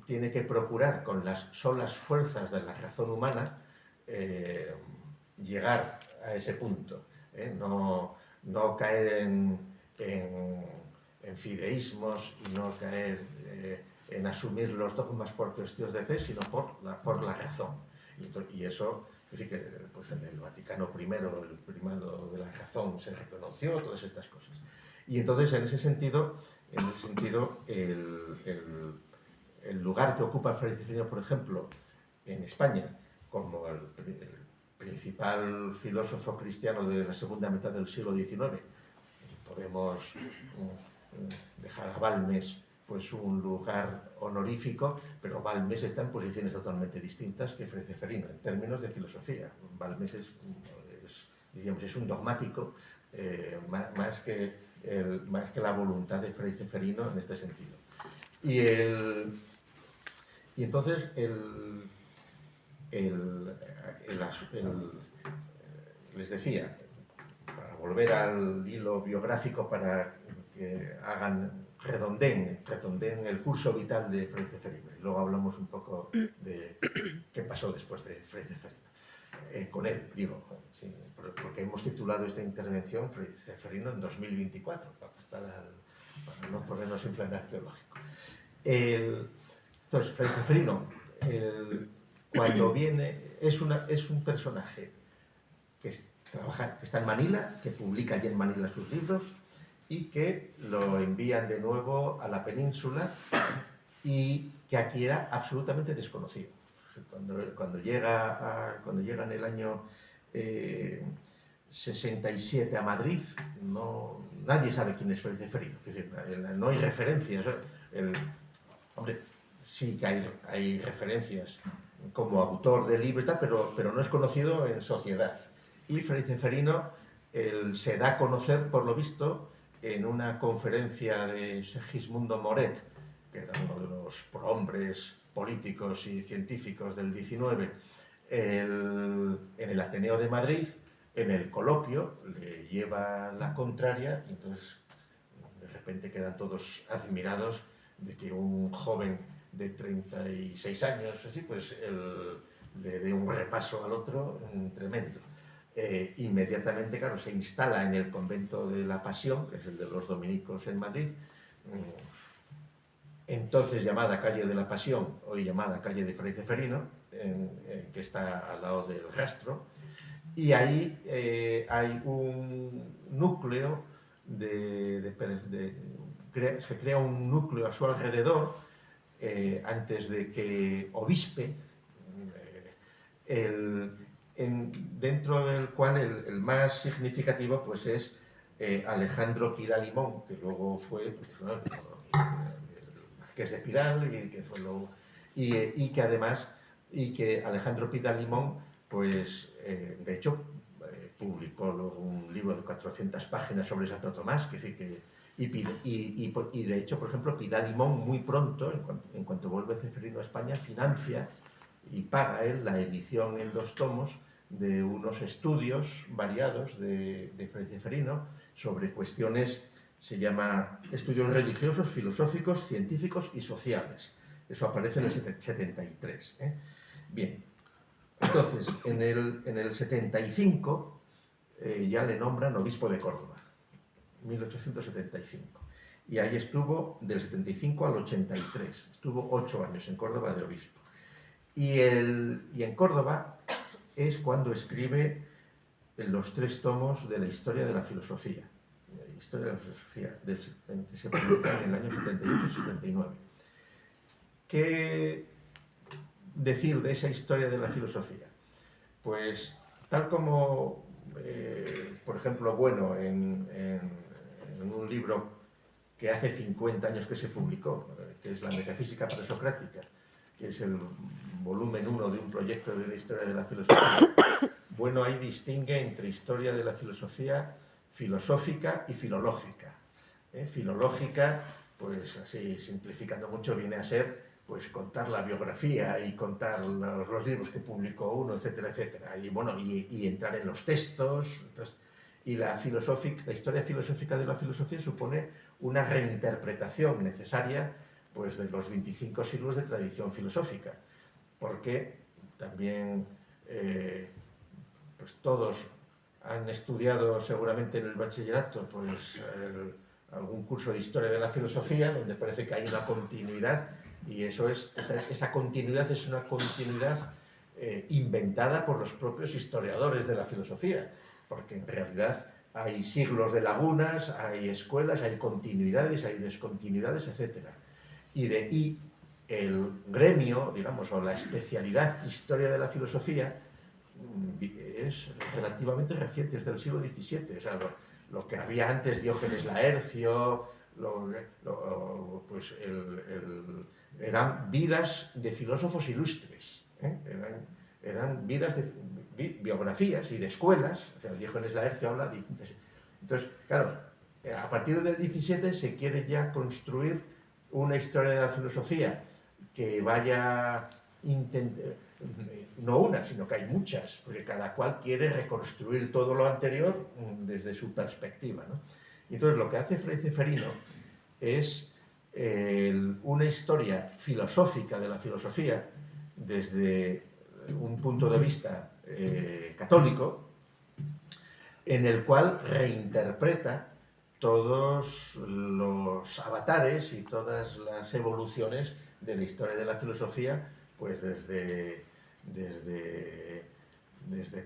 tiene que procurar con las solas fuerzas de la razón humana llegar a ese punto, no caer en fideísmos y no caer en asumir los dogmas por cuestiones de fe, sino por la razón. Y eso, sí que pues en el Vaticano I, el primado de la razón se reconoció, todas estas cosas. Y entonces, en ese sentido el lugar que ocupa Fray Ceferino, por ejemplo, en España, como el principal filósofo cristiano de la segunda mitad del siglo XIX, podemos dejar a Balmes pues un lugar honorífico, pero Balmes está en posiciones totalmente distintas que Fray Ceferino en términos de filosofía. Balmes es un dogmático más que la voluntad de Fray Ceferino en este sentido. Y entonces les decía, para volver al hilo biográfico, para que redondeen el curso vital de Fray Ceferino, y luego hablamos un poco de qué pasó después de Fray Ceferino. con él, digo, sí, porque hemos titulado esta intervención Fray Ceferino en 2024, para no ponernos en plan arqueológico. Entonces, Fray Ceferino, cuando viene, es un personaje que está en Manila, que publica allí en Manila sus libros y que lo envían de nuevo a la península y que aquí era absolutamente desconocido. Cuando llega en el año 67 a Madrid, nadie sabe quién es Fray Ceferino. Es decir, no hay referencias. Hombre, sí que hay referencias como autor de libro y tal, pero no es conocido en sociedad. Y Fray Ceferino se da a conocer, por lo visto, en una conferencia de Segismundo Moret, que era uno de los prohombres políticos y científicos del XIX, en el Ateneo de Madrid, en el coloquio, le lleva la contraria y entonces de repente quedan todos admirados de que un joven de 36 años, así, pues le dé un repaso al otro tremendo. Inmediatamente, claro, se instala en el convento de la Pasión, que es el de los dominicos en Madrid, entonces llamada Calle de la Pasión, hoy llamada Calle de Fray Ceferino, que está al lado del Rastro, y ahí hay un núcleo se crea un núcleo a su alrededor antes de que obispe, dentro del cual el más significativo pues es Alejandro Pidal Limón, que luego fue Marqués de Pidal y que además Alejandro Pidal Limón pues de hecho publicó un libro de 400 páginas sobre Santo Tomás, que sí que y de hecho, por ejemplo, Pidal Limón muy pronto, en cuanto vuelve Ceferino a España, financia y paga él la edición en 2 tomos de unos estudios variados de Fray Ceferino sobre cuestiones, se llama estudios religiosos, filosóficos, científicos y sociales. Eso aparece en el 73. Bien, entonces, en el 75 ya le nombran obispo de Córdoba, 1875. Y ahí estuvo del 75 al 83. Estuvo 8 años en Córdoba de obispo. Y en Córdoba es cuando escribe los 3 tomos de la historia de la filosofía. La historia de la filosofía, que se publica en el año 78-79. ¿Qué decir de esa historia de la filosofía? Pues tal como, por ejemplo, Bueno, en un libro que hace 50 años que se publicó, que es La metafísica presocrática, que es el volumen 1 de un proyecto de la historia de la filosofía. Bueno, ahí distingue entre historia de la filosofía filosófica y filológica. Filológica, pues así simplificando mucho, viene a ser pues contar la biografía y contar los libros que publicó uno, etcétera, etcétera. Y bueno, y entrar en los textos. Entonces, y la historia filosófica de la filosofía supone una reinterpretación necesaria pues, de los 25 siglos de tradición filosófica, porque también pues todos han estudiado seguramente en el bachillerato pues, algún curso de historia de la filosofía, donde parece que hay una continuidad, y esa continuidad es una continuidad inventada por los propios historiadores de la filosofía, porque en realidad hay siglos de lagunas, hay escuelas, hay continuidades, hay descontinuidades, etc. Y el gremio, digamos, o la especialidad historia de la filosofía es relativamente reciente, es del siglo XVII. O sea, lo que había antes Diógenes Laercio, pues eran vidas de filósofos ilustres, eran vidas de biografías y de escuelas. O sea, Diógenes Laercio habla de distintas. Entonces, claro, a partir del 17 se quiere ya construir una historia de la filosofía que vaya no una, sino que hay muchas, porque cada cual quiere reconstruir todo lo anterior desde su perspectiva, ¿no? Y entonces lo que hace Fray Ceferino es una historia filosófica de la filosofía desde un punto de vista católico, en el cual reinterpreta todos los avatares y todas las evoluciones de la historia de la filosofía, pues desde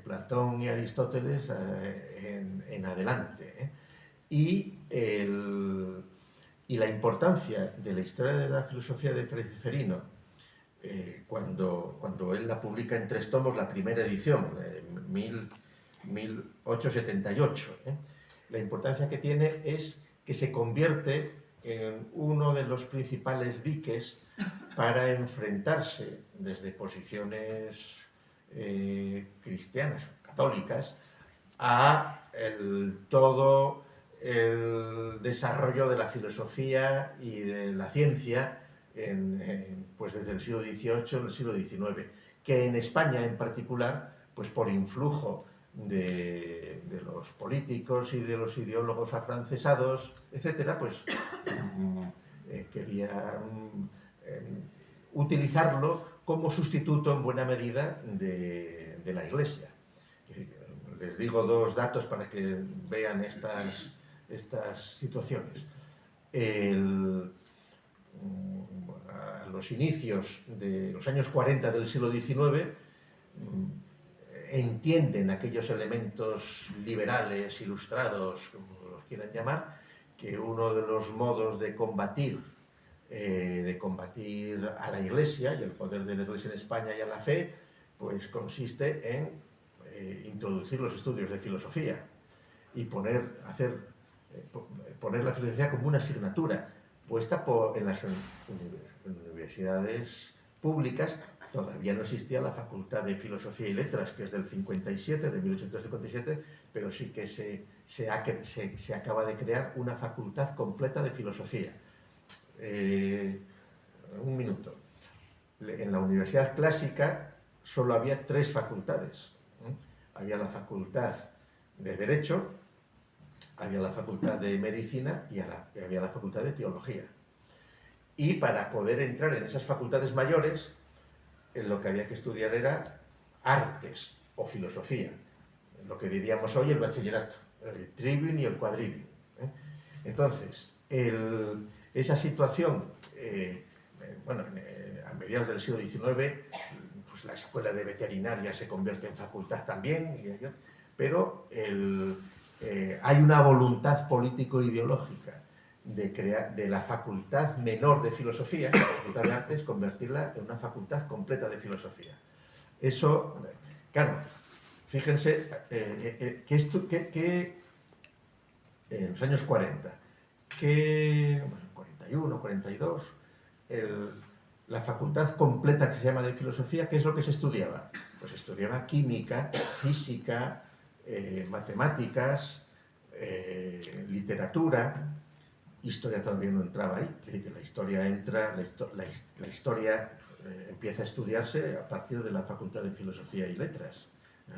Platón y Aristóteles en adelante. Y la importancia de la historia de la filosofía de Ceferino, cuando él la publica en 3 tomos, la primera edición, 1878, la importancia que tiene es que se convierte en uno de los principales diques para enfrentarse desde posiciones cristianas, católicas, a todo el desarrollo de la filosofía y de la ciencia pues desde el siglo XVIII al siglo XIX, que en España en particular, pues por influjo de los políticos y de los ideólogos afrancesados, etcétera, pues querían utilizarlo como sustituto en buena medida de la Iglesia. Les digo 2 datos para que vean estas situaciones. A los inicios de los años 40 del siglo XIX, entienden aquellos elementos liberales, ilustrados, como los quieran llamar, que uno de los modos de combatir a la Iglesia y el poder de la Iglesia en España y a la fe, pues consiste en introducir los estudios de filosofía y poner la filosofía como una asignatura puesta en las universidades públicas. Todavía no existía la Facultad de Filosofía y Letras, que es del 57, de 1857, pero sí que se acaba de crear una facultad completa de filosofía. Un minuto. En la Universidad Clásica solo había 3 facultades. Había la Facultad de Derecho, había la Facultad de Medicina y había la Facultad de Teología. Y para poder entrar en esas facultades mayores, lo que había que estudiar era artes o filosofía, lo que diríamos hoy el bachillerato, el trivium y el quadrivium. Entonces, esa situación, a mediados del siglo XIX, pues la escuela de veterinaria se convierte en facultad también, pero hay una voluntad político-ideológica de la facultad menor de filosofía, la facultad de artes, convertirla en una facultad completa de filosofía. Eso, claro, fíjense que en los años 40, 41, 42, la facultad completa que se llama de filosofía, ¿qué es lo que se estudiaba? Pues estudiaba química, física, matemáticas, literatura. Historia todavía no entraba ahí, que la historia empieza a estudiarse a partir de la Facultad de Filosofía y Letras,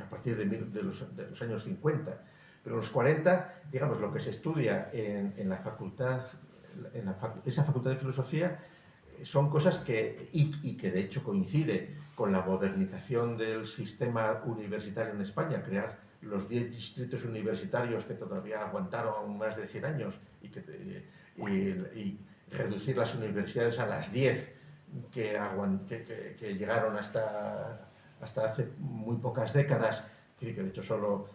a partir de los años 50. Pero en los 40, digamos, lo que se estudia en la facultad, esa Facultad de Filosofía, son cosas que de hecho coincide con la modernización del sistema universitario en España, crear los 10 distritos universitarios que todavía aguantaron más de 100 años y reducir las universidades a las 10 que llegaron hasta hace muy pocas décadas, que de hecho solo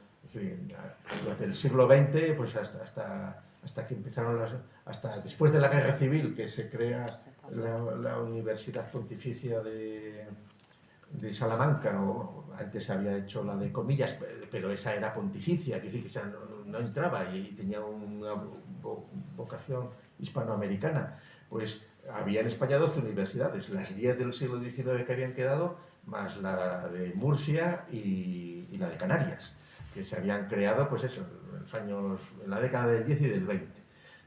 durante el siglo XX, pues hasta que empezaron hasta después de la Guerra Civil, que se crea la Universidad Pontificia de Salamanca, o antes había hecho la de Comillas, pero esa era pontificia, es decir, que no entraba y tenía una vocación hispanoamericana. Pues había en España 12 universidades, las 10 del siglo XIX que habían quedado, más la de Murcia y la de Canarias, que se habían creado, pues eso, en la década del 10 y del 20.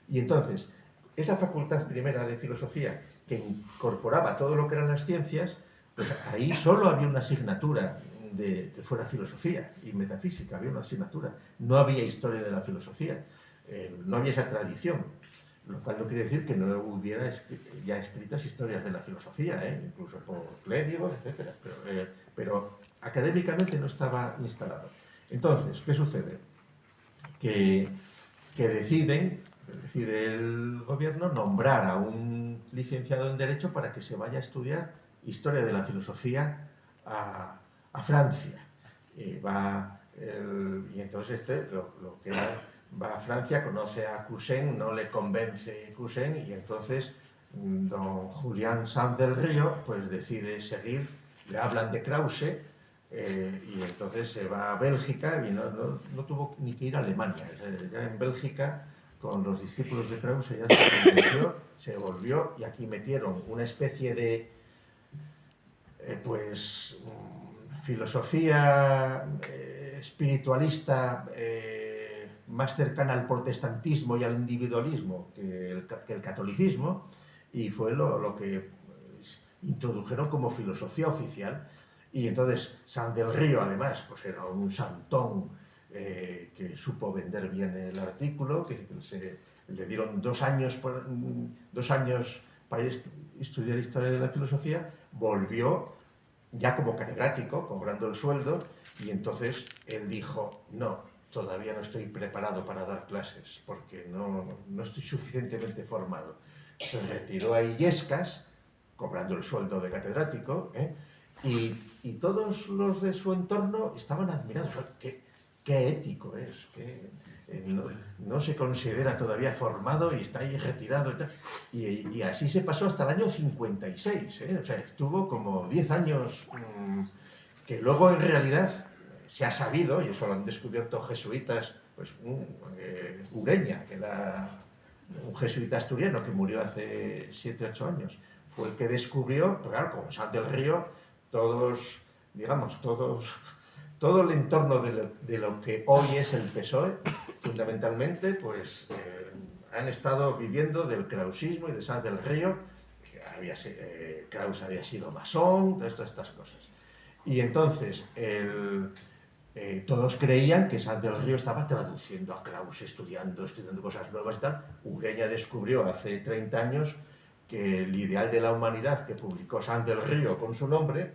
Y entonces, esa facultad primera de filosofía, que incorporaba todo lo que eran las ciencias, pues ahí solo había una asignatura que fuera filosofía y metafísica, había una asignatura. No había historia de la filosofía, no había esa tradición. Lo cual no quiere decir que no hubiera ya escritas historias de la filosofía, incluso por clérigos, etc. Pero académicamente no estaba instalado. Entonces, ¿qué sucede? Que decide el gobierno nombrar a un licenciado en Derecho para que se vaya a estudiar Historia de la Filosofía a Francia. Y entonces lo que va a Francia, conoce a Cousin, no le convence Cousin, y entonces don Julián Sanz del Río pues decide seguir, le hablan de Krause, y entonces se va a Bélgica y no tuvo ni que ir a Alemania. Ya en Bélgica, con los discípulos de Krause, ya se volvió, y aquí metieron una especie de filosofía espiritualista más cercana al protestantismo y al individualismo que el catolicismo, y fue lo que introdujeron como filosofía oficial. Y entonces Sanz del Río, además, pues era un santón que supo vender bien el artículo, que le dieron 2 años para estudiar Historia de la Filosofía, volvió ya como catedrático, cobrando el sueldo, y entonces él dijo, no, todavía no estoy preparado para dar clases, porque no estoy suficientemente formado. Se retiró a Illescas, cobrando el sueldo de catedrático, y todos los de su entorno estaban admirados. Qué ético es, que no se considera todavía formado y está ahí retirado. Y así se pasó hasta el año 56. O sea, estuvo como 10 años, que luego en realidad se ha sabido, y eso lo han descubierto jesuitas, pues Ureña, que era un jesuita asturiano que murió hace 7 u 8 años, fue el que descubrió, pues claro, como Sanz del Río, todo el entorno de lo que hoy es el PSOE, fundamentalmente, pues han estado viviendo del krausismo y de Sanz del Río, que Krause había sido masón, todas estas cosas. Y entonces todos creían que Sanz del Río estaba traduciendo a Krause, estudiando cosas nuevas y tal. Ureña descubrió hace 30 años que el ideal de la humanidad que publicó Sanz del Río con su nombre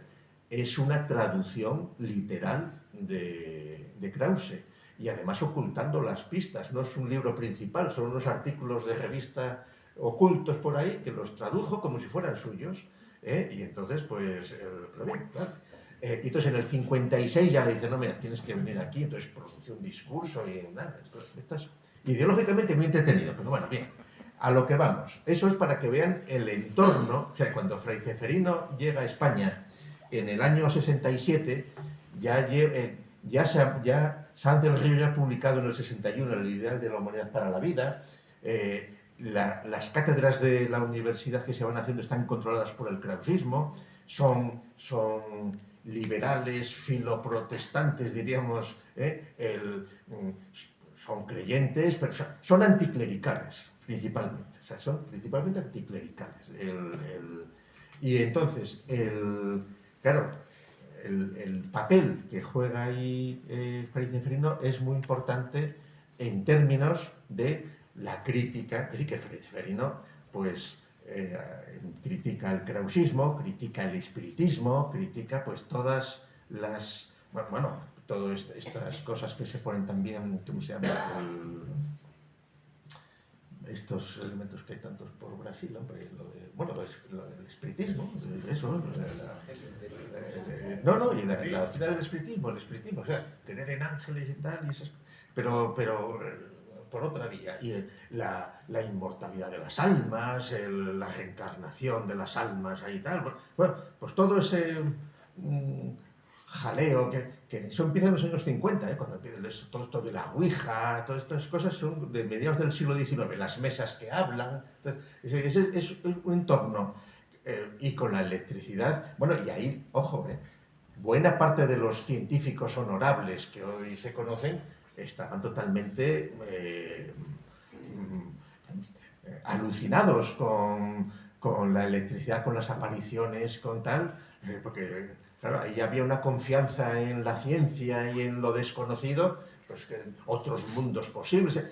es una traducción literal de Krause, y además ocultando las pistas. No es un libro principal, son unos artículos de revista ocultos por ahí que los tradujo como si fueran suyos, y entonces pues y entonces en el 56 ya le dice, no, mira, tienes que venir aquí. Entonces pronunció un discurso y nada, estás ideológicamente muy entretenido, pero bueno, bien, a lo que vamos. Eso es para que vean el entorno. O sea, cuando Fray Ceferino llega a España en el año 67, ya Sanz del Río ya ha publicado en el 61 el ideal de la humanidad para la vida. Las cátedras de la universidad que se van haciendo están controladas por el krausismo, son liberales, filoprotestantes, diríamos, son creyentes, pero son anticlericales, principalmente. O sea, son principalmente anticlericales. Y entonces, claro, el papel que juega ahí Fray Ceferino es muy importante en términos de la crítica. Es decir, que Fray Ceferino pues critica el krausismo, critica el espiritismo, critica pues todas las todas estas cosas que se ponen también, ¿cómo se llama? Estos elementos que hay tantos por Brasil, hombre, el espiritismo, eso, y la doctrina del espiritismo, o sea, creer en ángeles y tal, y esas, pero por otra vía, y la inmortalidad de las almas, la reencarnación de las almas, ahí tal, bueno, pues todo ese jaleo que eso empieza en los años 50, cuando empieza todo esto de la Ouija, todas estas cosas son de mediados del siglo XIX, las mesas que hablan. Entonces, es un entorno, y con la electricidad, bueno, y ahí, ojo, buena parte de los científicos honorables que hoy se conocen estaban totalmente alucinados con la electricidad, con las apariciones, con tal, porque claro, ahí había una confianza en la ciencia y en lo desconocido, pues que otros mundos posibles.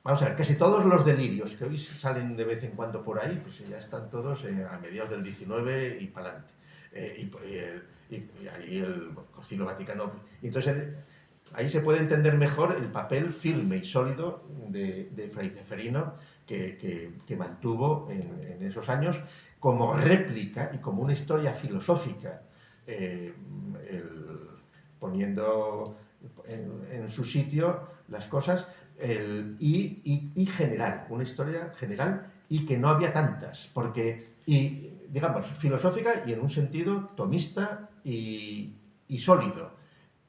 Vamos a ver, casi todos los delirios que hoy salen de vez en cuando por ahí, pues ya están todos a mediados del 19 y para adelante. Y ahí el Concilio Vaticano. Y entonces ahí se puede entender mejor el papel firme y sólido de Fray Ceferino que mantuvo en esos años como réplica y como una historia filosófica, poniendo en su sitio las cosas y general, una historia general y que no había tantas, porque, y digamos, filosófica y en un sentido tomista y sólido.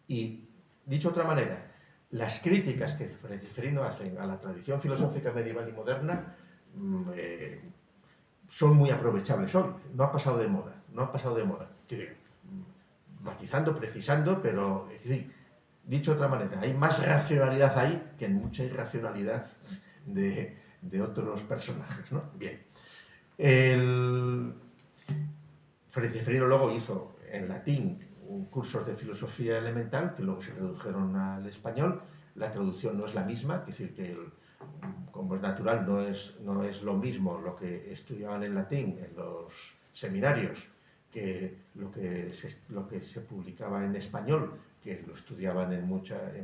Y dicho de otra manera, las críticas que Fray Ceferino hace a la tradición filosófica medieval y moderna son muy aprovechables hoy, no ha pasado de moda, no ha pasado de moda. Matizando, precisando, pero es decir, dicho de otra manera, hay más racionalidad ahí que en mucha irracionalidad de otros personajes, ¿no? Bien. Fray Ceferino luego hizo en latín cursos de filosofía elemental que luego se tradujeron al español. La traducción no es la misma, es decir, que como es natural, no es lo mismo lo que estudiaban en latín en los seminarios que lo que se publicaba en español, que lo estudiaban en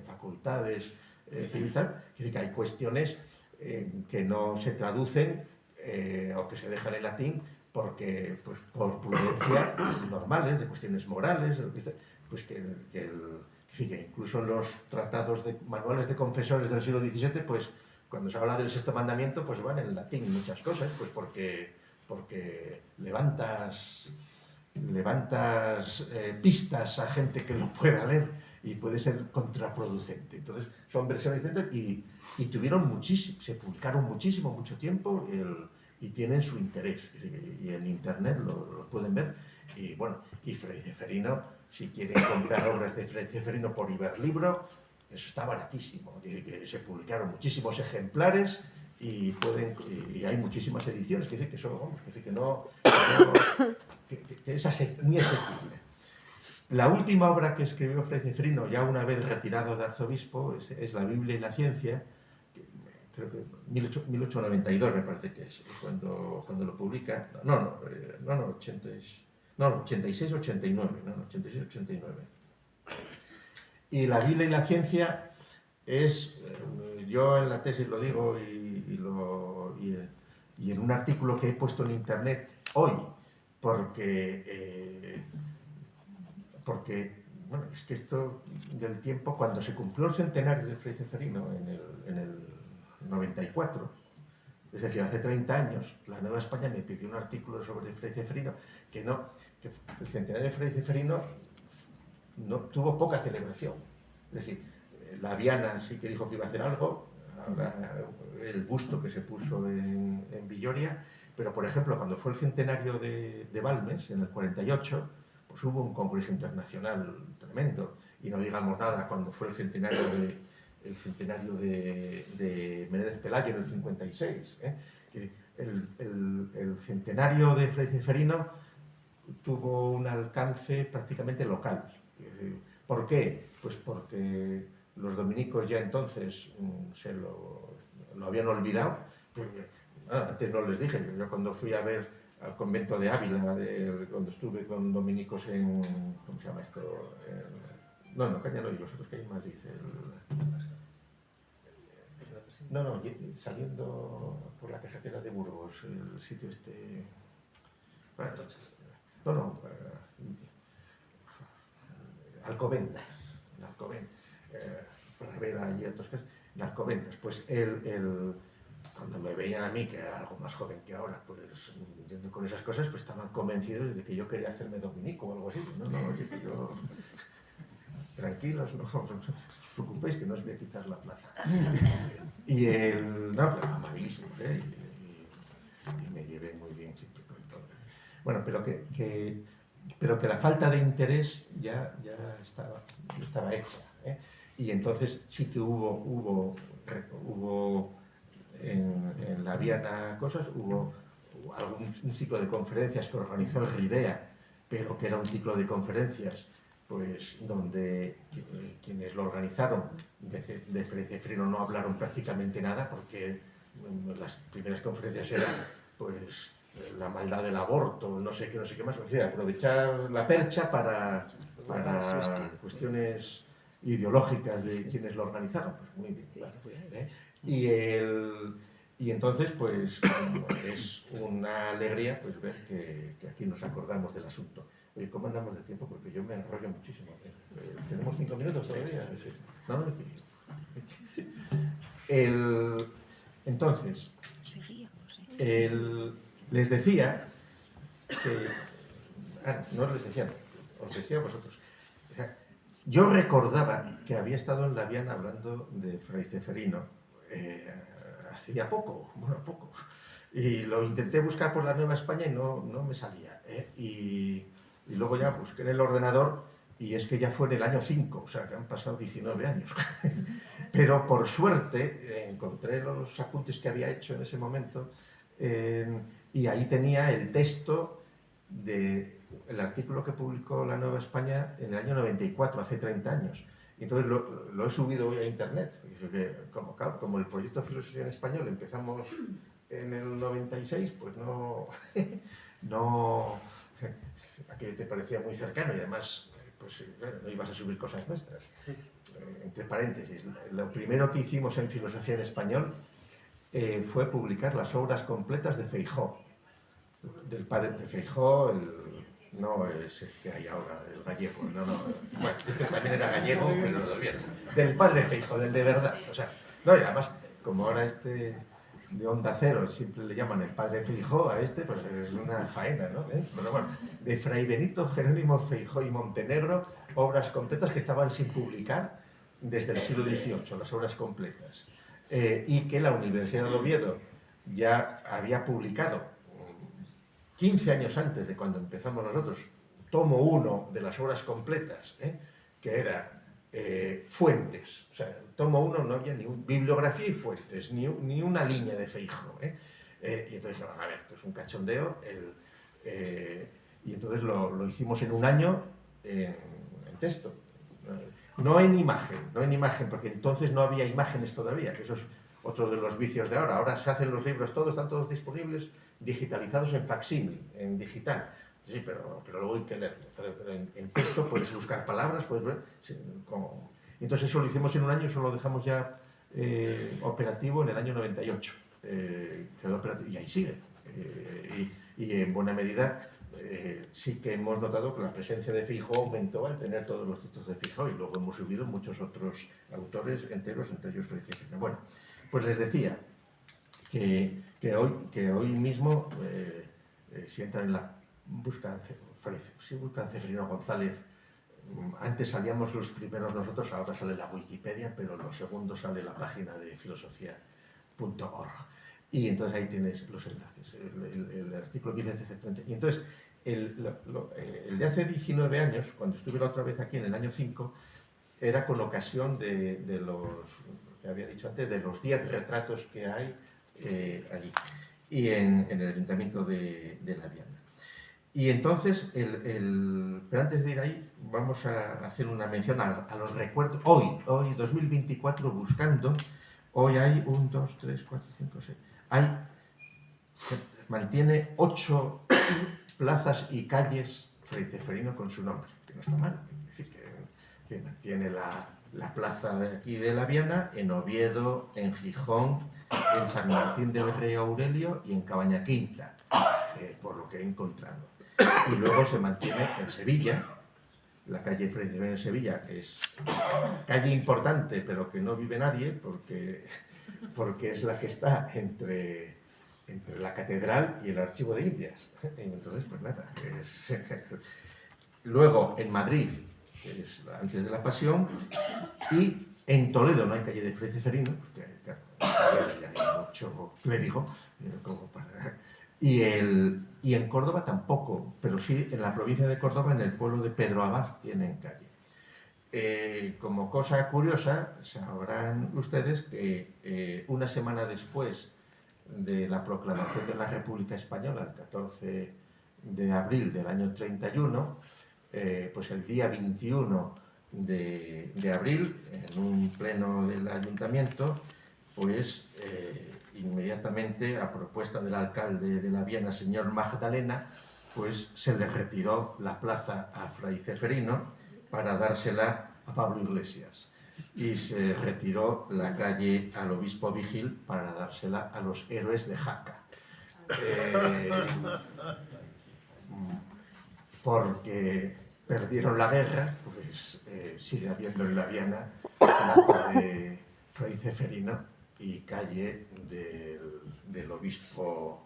facultades, es decir, que hay cuestiones que no se traducen o que se dejan en latín porque, pues, por prudencia normales, de cuestiones morales, pues que incluso en los tratados de manuales de confesores del siglo XVII, pues cuando se habla del sexto mandamiento, pues van en latín muchas cosas, pues porque levantas pistas a gente que lo pueda leer y puede ser contraproducente. Entonces son versiones distintas y tuvieron muchísimo, se publicaron mucho tiempo y tienen su interés. Y en internet lo pueden ver. Y bueno, y Fray Ceferino, si quieren comprar obras de Fray Ceferino por Iberlibro, eso está baratísimo. Que se publicaron muchísimos ejemplares y hay muchísimas ediciones. Que es muy asequible. La última obra que escribió Fray Ceferino, ya una vez retirado de arzobispo, es La Biblia y la Ciencia, creo que 1892 me parece que es cuando lo publica. 86-89. Y La Biblia y la Ciencia es, yo en la tesis lo digo y en un artículo que he puesto en internet hoy, porque bueno, es que esto del tiempo, cuando se cumplió el centenario de Fray Ceferino en el 94, es decir, hace 30 años, la Nueva España me pidió un artículo sobre Fray Ceferino que el centenario de Fray Ceferino no tuvo poca celebración. Es decir, la Viana sí que dijo que iba a hacer algo, ahora el busto que se puso en Villoria, pero por ejemplo, cuando fue el centenario de Balmes, en el 48, pues hubo un congreso internacional tremendo, y no digamos nada cuando fue el centenario de Menéndez Pelayo en el 56. El centenario de Fray Ceferino tuvo un alcance prácticamente local. ¿Por qué? Pues porque los dominicos ya entonces se lo habían olvidado. Antes no les dije, yo cuando fui a ver al convento de Ávila, cuando estuve con dominicos en... ¿Cómo se llama esto? Caña no, y los otros que hay en Madrid. Saliendo por la carretera de Burgos, el sitio este... Alcobendas, para ver allí otras cosas, en Alcobendas. Pues cuando me veían a mí, que era algo más joven que ahora, pues yendo con esas cosas, pues estaban convencidos de que yo quería hacerme dominico o algo así. Yo... Tranquilos, no os preocupéis que no os voy a quitar la plaza. Y amabilísimo, y me llevé muy bien siempre con todo. Bueno, pero que la falta de interés ya estaba hecha. Y entonces sí que hubo en la Viana cosas, hubo un ciclo de conferencias que organizó el RIDEA, pero que era un ciclo de conferencias pues donde quienes lo organizaron de Fray Cefrino no hablaron prácticamente nada, porque las primeras conferencias eran pues la maldad del aborto, no sé qué más, o sea, aprovechar la percha para cuestiones ideológicas de quienes lo organizaron. Pues muy bien, claro. Y entonces, pues, es una alegría pues, ver que aquí nos acordamos del asunto. Oye, ¿cómo andamos de tiempo? Porque yo me enrollo muchísimo. ¿Tenemos 5 minutos todavía? Sí. No, entonces, les decía que... no les decía, os decía a vosotros. O sea, yo recordaba que había estado en Labiana hablando de Fray Ceferino hacía poco, y lo intenté buscar por la Nueva España y no me salía, y luego ya busqué en el ordenador y es que ya fue en el año 5, o sea que han pasado 19 años. Pero por suerte encontré los apuntes que había hecho en ese momento y ahí tenía el texto del artículo que publicó la Nueva España en el año 94, hace 30 años. Y entonces lo he subido hoy a internet. Como el proyecto Filosofía en Español empezamos en el 96, pues aquello te parecía muy cercano y además pues, bueno, no ibas a subir cosas nuestras. Entre paréntesis, lo primero que hicimos en Filosofía en Español fue publicar las obras completas de Feijóo, del padre de Feijóo, no es el que hay ahora, el gallego, bueno, este también era gallego, pero del padre Feijóo, del de verdad, o sea, no, y además, como ahora este de Onda Cero siempre le llaman el padre Feijóo a este, pues es una faena, ¿no? Pero bueno, de Fray Benito Jerónimo Feijóo y Montenegro, obras completas que estaban sin publicar desde el siglo XVIII, las obras completas, y que la Universidad de Oviedo ya había publicado 15 años antes de cuando empezamos nosotros, tomo 1 de las obras completas, que era fuentes. O sea, tomo 1 no había ni bibliografía y fuentes, ni una línea de Feijóo. Y entonces, a ver, esto es un cachondeo. Y entonces lo hicimos en un año en texto. No en imagen, porque entonces no había imágenes todavía, que eso es otro de los vicios de ahora. Ahora se hacen los libros todos, están todos disponibles, digitalizados en facsímil, en digital. Sí, pero luego hay que leerlo. Pero en texto puedes buscar palabras, puedes ver... Entonces eso lo hicimos en un año, eso lo dejamos ya operativo en el año 98. Quedó operativo, y ahí sigue. Y en buena medida sí que hemos notado que la presencia de Feijóo aumentó al tener todos los textos de Feijóo, y luego hemos subido muchos otros autores enteros, entre ellos Fray Cefrino. Bueno, pues les decía que hoy mismo, si entran en la buscan Cefrino González, antes salíamos los primeros nosotros, ahora sale la Wikipedia, pero los segundos sale la página de filosofía.org. Y entonces ahí tienes los enlaces, el artículo 15 de C30. Y entonces, el de hace 19 años, cuando estuve la otra vez aquí en el año 5, era con ocasión de los, que había dicho antes, de los 10 retratos que hay allí, y en el Ayuntamiento de Labiana. Y entonces, pero antes de ir ahí, vamos a hacer una mención a los recuerdos. Hoy, 2024, buscando, hoy hay 1, 2, 3, 4, 5, 6. Mantiene 8 plazas y calles Fray Ceferino con su nombre, que no está mal. Es decir, que mantiene la plaza de aquí de Labiana, en Oviedo, en Gijón, en San Martín del Rey Aurelio y en Cabaña Quinta, por lo que he encontrado. Y luego se mantiene en Sevilla, la calle Fray Ceferino en Sevilla, que es calle importante, pero que no vive nadie, porque es la que está entre la catedral y el archivo de Indias. Entonces, pues nada. Luego, en Madrid, que es antes de la Pasión, y en Toledo no hay calle de Fray Ceferino, porque claro, ya hay mucho clérigo, como para... Y en Córdoba tampoco, pero sí en la provincia de Córdoba, en el pueblo de Pedro Abad, tienen calle. Como cosa curiosa, sabrán ustedes que una semana después de la proclamación de la República Española, el 14 de abril del año 31, pues el día 21 de abril, en un pleno del ayuntamiento, pues inmediatamente, a propuesta del alcalde de la Viana, señor Magdalena, pues se le retiró la plaza a Fray Ceferino para dársela a Pablo Iglesias, y se retiró la calle al obispo Vigil para dársela a los héroes de Jaca. Porque perdieron la guerra, pues sigue habiendo en la Viana plaza de Fray Ceferino y calle del obispo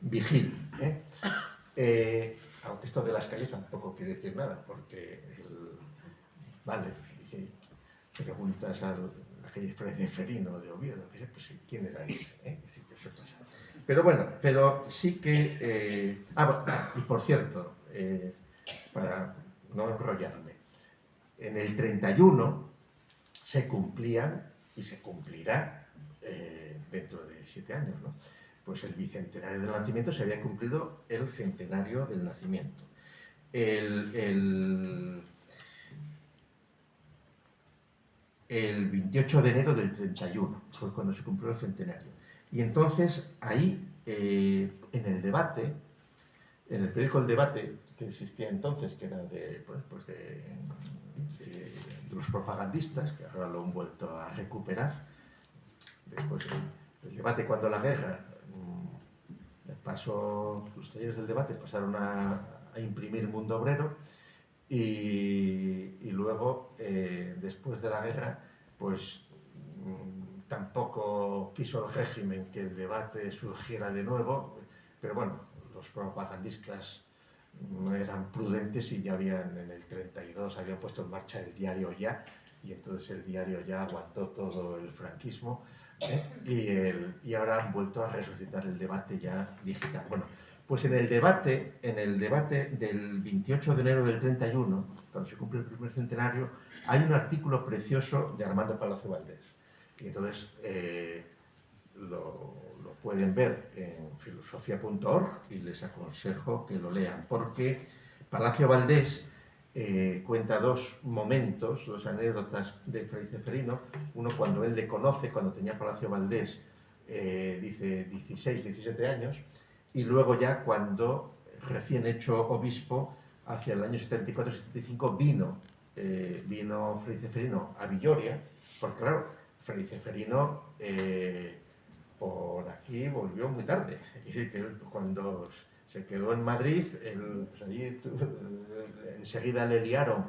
Vigil. Aunque esto de las calles tampoco quiere decir nada, porque vale, si preguntas a la calle Fray Ceferino de Oviedo, pues ¿quién era ese? Eso pasa. Pero bueno, pero sí que... y por cierto, para no enrollarme, en el 31 se cumplían, y se cumplirá dentro de 7 años, ¿no? Pues el bicentenario del nacimiento, se había cumplido el centenario del nacimiento. El 28 de enero del 31 fue cuando se cumplió el centenario. Y entonces ahí, en el debate, en el periódico El Debate, que existía entonces, que era de los propagandistas, que ahora lo han vuelto a recuperar, después el debate cuando la guerra pasó, los talleres del debate pasaron a imprimir Mundo Obrero, y luego, después de la guerra, pues tampoco quiso el régimen que el debate surgiera de nuevo, pero bueno, los propagandistas no eran prudentes y ya habían, en el 32, habían puesto en marcha el diario Ya, y entonces el diario Ya aguantó todo el franquismo, y ahora han vuelto a resucitar el debate ya digital. Bueno, pues en el debate del 28 de enero del 31, cuando se cumple el primer centenario, hay un artículo precioso de Armando Palacio Valdés. Y entonces lo pueden ver en filosofía.org y les aconsejo que lo lean, porque Palacio Valdés cuenta dos momentos, dos anécdotas de Fray Ceferino. Uno, cuando él le conoce, cuando tenía Palacio Valdés, dice 16, 17 años, y luego ya cuando, recién hecho obispo, hacia el año 74-75, vino Fray Ceferino a Villoria, porque claro, Fray Ceferino por aquí volvió muy tarde. Es decir, que él, cuando se quedó en Madrid, pues allí enseguida le liaron,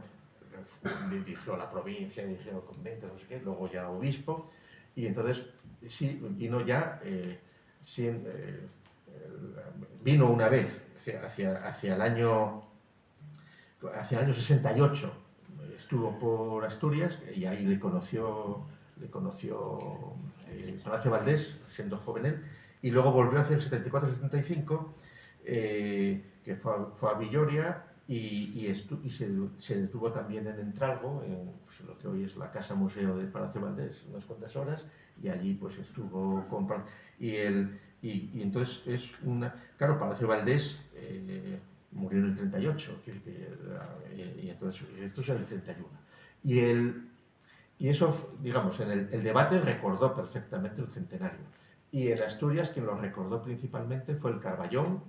dirigió la provincia, dirigió convento, no sé qué, luego ya obispo, y entonces sí, vino ya, vino una vez, hacia el año 68, estuvo por Asturias y ahí le conoció Palacio Valdés, siendo joven él, y luego volvió hacia el 74-75, que fue a Villoria, y se detuvo también en Entralgo, en pues, lo que hoy es la Casa Museo de Palacio Valdés, unas cuantas horas, y allí pues estuvo con... Y entonces es una... Claro, Palacio Valdés murió en el 38, y entonces esto es en el 31. Y eso, digamos, en el debate recordó perfectamente el centenario. Y en Asturias quien lo recordó principalmente fue el Carballón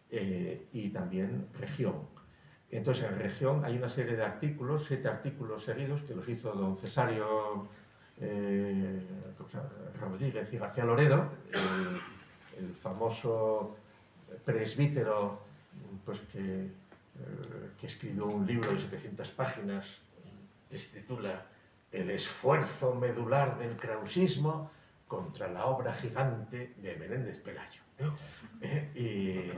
y también Región. Entonces en Región hay una serie de artículos, 7 artículos seguidos, que los hizo don Cesario Rodríguez y García Loredo, el famoso presbítero, pues que escribió un libro de 700 páginas que se titula El esfuerzo medular del krausismo contra la obra gigante de Menéndez Pelayo. Y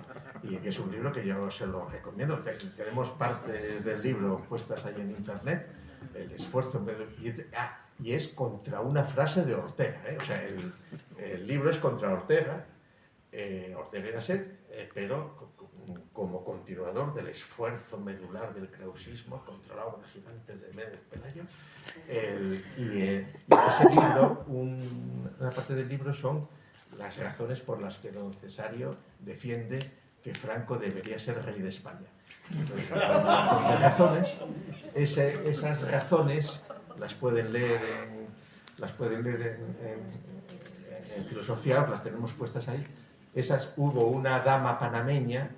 que es un libro que yo se lo recomiendo. Tenemos partes del libro puestas ahí en internet. El esfuerzo medular... Y es contra una frase de Ortega. O sea, el libro es contra Ortega, Ortega y Gasset, pero como continuador del esfuerzo medular del krausismo contra la obra gigante de Menéndez Pelayo. Y ese libro, una parte del libro son las razones por las que don Cesario defiende que Franco debería ser rey de España. Entonces, las razones, esas razones las pueden leer en filosofía, las tenemos puestas ahí. Hubo una dama panameña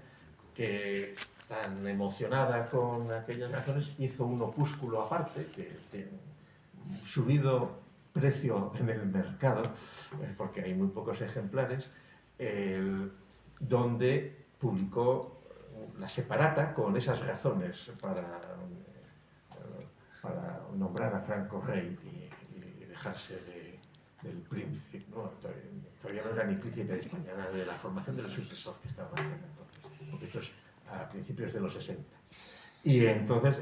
que, tan emocionada con aquellas razones, hizo un opúsculo aparte, que tiene subido precio en el mercado, porque hay muy pocos ejemplares, donde publicó la separata con esas razones para nombrar a Franco rey y dejarse del príncipe, ¿no? Todavía no era ni príncipe de España, era de la formación del sucesor que estaba haciendo entonces, porque esto es a principios de los 60. Y entonces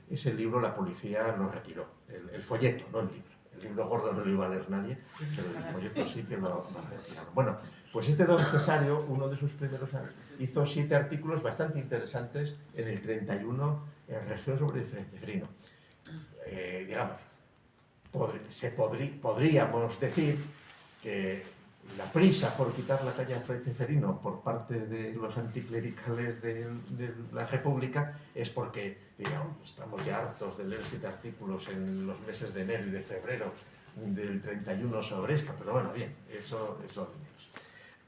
ese libro la policía lo retiró, el folleto, no el libro. El libro gordo no lo iba a leer nadie, pero el folleto sí que lo retiraron. Bueno, pues este don Cesario, uno de sus primeros años, hizo 7 artículos bastante interesantes en el 31 en Región sobre Fray Ceferino. Digamos, podríamos decir que la prisa por quitar la calle a Fray Ceferino por parte de los anticlericales de la República es porque, digamos, estamos ya hartos de leer 7 artículos en los meses de enero y de febrero del 31 sobre esto, pero bueno, bien, eso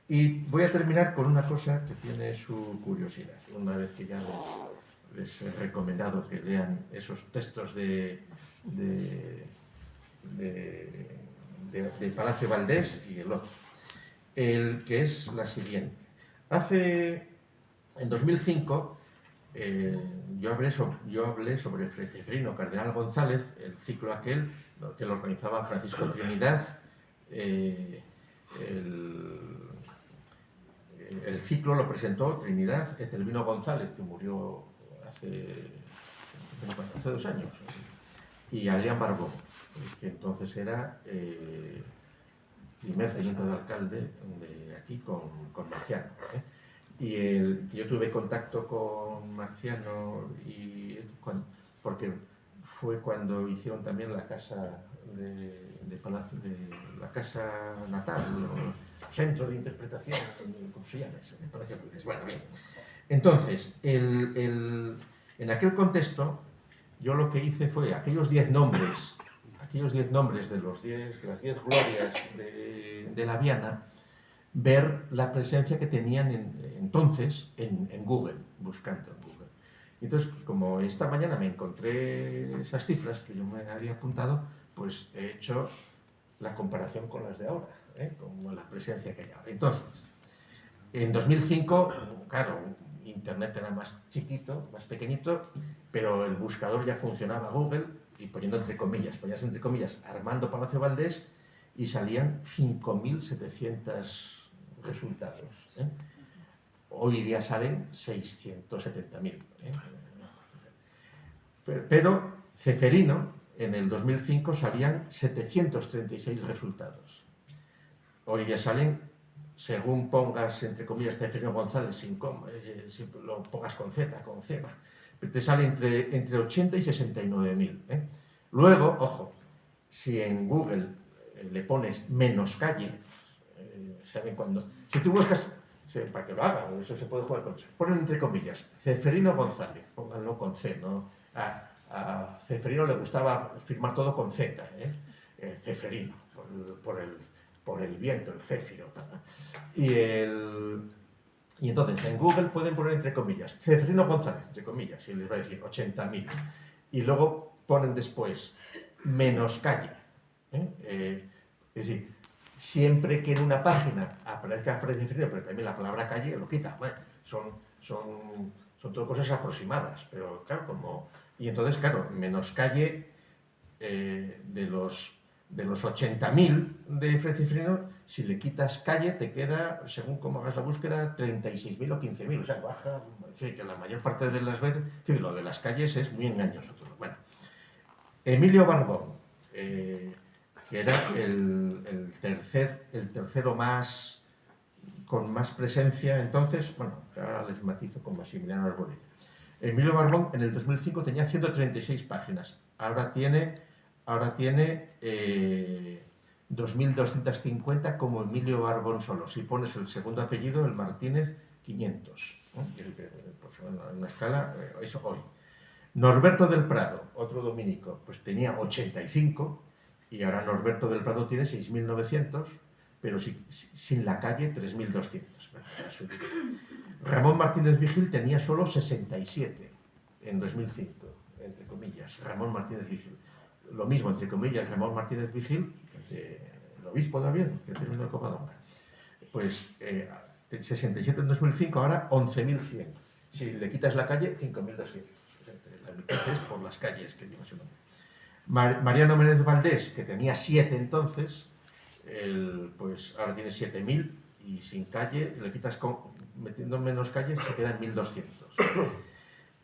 y voy a terminar con una cosa que tiene su curiosidad, una vez que ya les he recomendado que lean esos textos de Palacio Valdés y el otro, que es la siguiente. En 2005 yo hablé sobre Fray Ceferino Cardenal González, el ciclo aquel que lo organizaba Francisco Trinidad. El ciclo lo presentó Trinidad, Etelvino González, que murió hace 2 años, y Adrián Barbón, que entonces era primer teniente de alcalde de aquí con Marciano. Y yo tuve contacto con Marciano porque fue cuando hicieron también la casa de Palacio, la casa natal, centro de interpretación, ¿cómo se llama eso? Palacio Valdés. Bueno, bien. Entonces, en aquel contexto, yo lo que hice fue aquellos 10 nombres de las 10 glorias de la Viana, ver la presencia que tenían entonces en Google, buscando en Google. Entonces, como esta mañana me encontré esas cifras que yo me había apuntado, pues he hecho la comparación con las de ahora, con la presencia que hay ahora. Entonces, en 2005, claro, Internet era más chiquito, más pequeñito, pero el buscador ya funcionaba, Google, y ponías entre comillas, Armando Palacio Valdés, y salían 5.700 resultados. Hoy día salen 670.000. Pero Ceferino, en el 2005, salían 736 resultados. Hoy día salen, según pongas, entre comillas, Ceferino González, si lo pongas con Z, te sale entre 80 y 69.000. Luego, ojo, si en Google le pones menos calle, ¿saben cuándo? Si tú buscas, para que lo hagan, eso se puede jugar con eso, ponen entre comillas, Ceferino González, pónganlo con C, ¿no? A Ceferino le gustaba firmar todo con Z, Ceferino, por el viento, el céfiro. Y entonces en Google pueden poner entre comillas Ceferino González, entre comillas, y les va a decir 80.000. Y luego ponen después menos calle. Es decir, siempre que en una página aparezca Fray Ceferino, pero también la palabra calle lo quita. Bueno, son todo cosas aproximadas, pero claro, y entonces, claro, menos calle de los 80.000 de Fray Ceferino, si le quitas calle, te queda, según cómo hagas la búsqueda, 36.000 o 15.000. O sea, baja, que la mayor parte de las veces, que lo de las calles es muy engañoso todo. Bueno, Emilio Barbón, que era el tercero con más presencia entonces, bueno, ahora les matizo con Maximiliano Arboleda. Emilio Barbón en el 2005 tenía 136 páginas, ahora tiene 2.250 como Emilio Barbón solo. Si pones el segundo apellido, el Martínez, 500. ¿No? Pues, bueno, en una escala, eso hoy. Norberto del Prado, otro dominico, pues tenía 85 y ahora Norberto del Prado tiene 6.900, pero sin la calle 3.200. Ramón Martínez Vigil tenía solo 67 en 2005, entre comillas. Ramón Martínez Vigil. Lo mismo, entre comillas, Ramón Martínez Vigil, el obispo de Oviedo, que terminó en Covadonga. Pues 67 en 2005, ahora 11.100. Si le quitas la calle, 5.200. La mitad es por las calles que lleva su nombre. Mariano Méndez Valdés, que tenía 7 entonces, pues ahora tiene 7.000 y sin calle, le quitas metiendo menos calles, se quedan 1.200.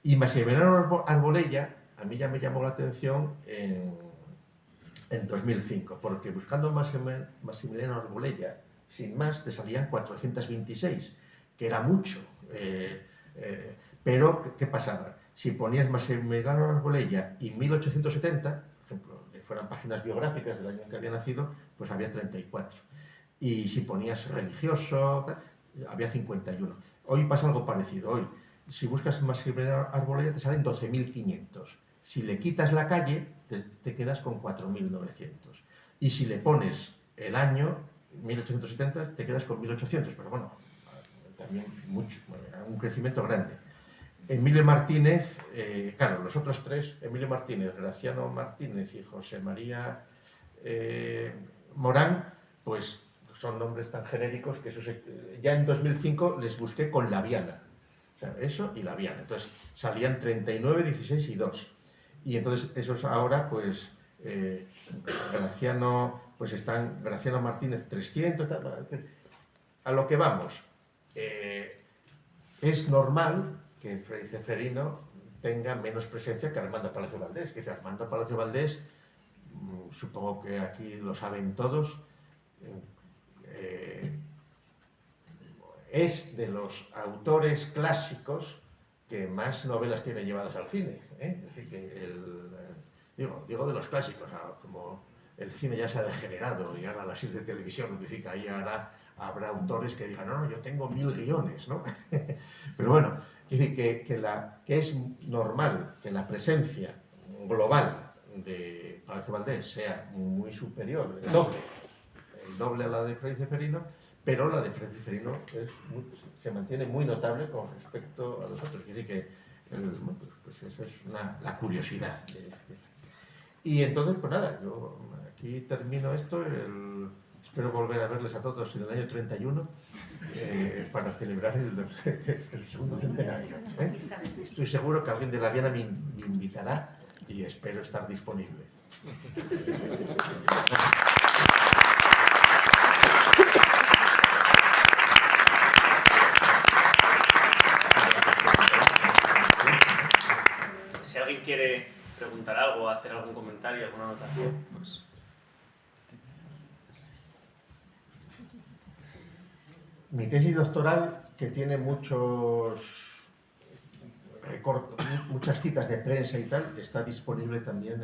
Y Maximiliano Arbolella, a mí ya me llamó la atención en 2005, porque buscando Maximiliano Arbolella, sin más, te salían 426, que era mucho. Pero, ¿qué pasaba? Si ponías Maximiliano Arbolella y 1870, por ejemplo, que fueran páginas biográficas del año en que había nacido, pues había 34. Y si ponías religioso, había 51. Hoy pasa algo parecido. Hoy, si buscas Maximiliano Arbolella, te salen 12.500. Si le quitas la calle, te quedas con 4.900. Y si le pones el año, 1870, te quedas con 1.800. Pero bueno, también mucho, un crecimiento grande. Emilio Martínez, claro, los otros tres, Emilio Martínez, Graciano Martínez y José María Morán, pues son nombres tan genéricos que eso ya en 2005 les busqué con Labiana. O sea, eso y Labiana. Entonces salían 39, 16 y 2. Y entonces esos ahora, pues, Graciano, pues están Graciano Martínez 300. A lo que vamos, es normal que Fray Ceferino tenga menos presencia que Armando Palacio Valdés. Que dice, Armando Palacio Valdés, supongo que aquí lo saben todos, es de los autores clásicos que más novelas tiene llevadas al cine. Es decir, que digo de los clásicos, como el cine ya se ha degenerado y ahora las series de televisión, es decir, que ahí habrá autores que digan, no, yo tengo 1000 guiones, ¿no? Pero bueno, es decir, que es normal que la presencia global de Palacio Valdés sea muy superior, el doble a la de Fray Ceferino, pero la de Fray Ceferino se mantiene muy notable con respecto a los otros. Es decir, que pues eso es la curiosidad. Y entonces, pues nada, yo aquí termino esto. Espero volver a verles a todos en el año 31 para celebrar el segundo centenario. Estoy seguro que alguien de la Viana me invitará y espero estar disponible. Si alguien quiere preguntar algo, hacer algún comentario, alguna anotación, pues... Mi tesis doctoral, que tiene muchas citas de prensa y tal, está disponible también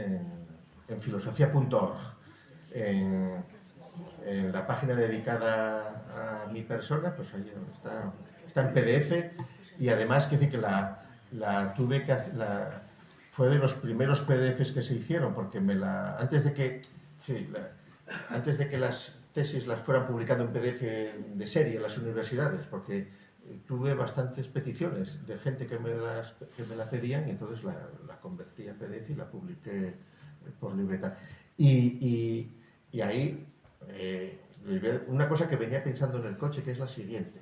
en filosofía.org, en la página dedicada a mi persona, pues ahí está en PDF, y además que decir que la tuve que hacer, fue de los primeros PDFs que se hicieron, porque antes de que las tesis las fueran publicando en PDF de serie en las universidades, porque tuve bastantes peticiones de gente que me la pedían y entonces la convertí a PDF y la publiqué por libertad. Y ahí una cosa que venía pensando en el coche, que es la siguiente.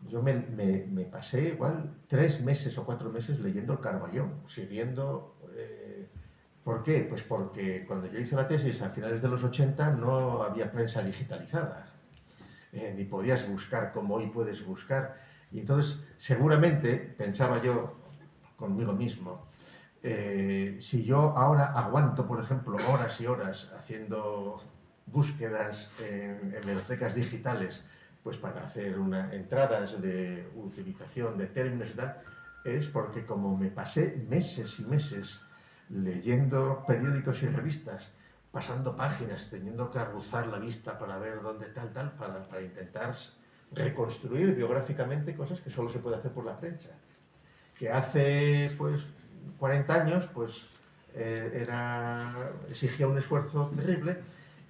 Yo me pasé igual 3 meses o 4 meses leyendo el Carballón, siguiendo... ¿Por qué? Pues porque cuando yo hice la tesis a finales de los 80 no había prensa digitalizada, ni podías buscar como hoy puedes buscar. Y entonces, seguramente, pensaba yo conmigo mismo, si yo ahora aguanto, por ejemplo, horas y horas haciendo búsquedas en bibliotecas digitales, pues para hacer entradas de utilización de términos y tal, es porque como me pasé meses y meses leyendo periódicos y revistas, pasando páginas, teniendo que aguzar la vista para ver dónde tal, para intentar reconstruir biográficamente cosas que solo se puede hacer por la prensa. Que hace pues 40 años pues exigía un esfuerzo terrible,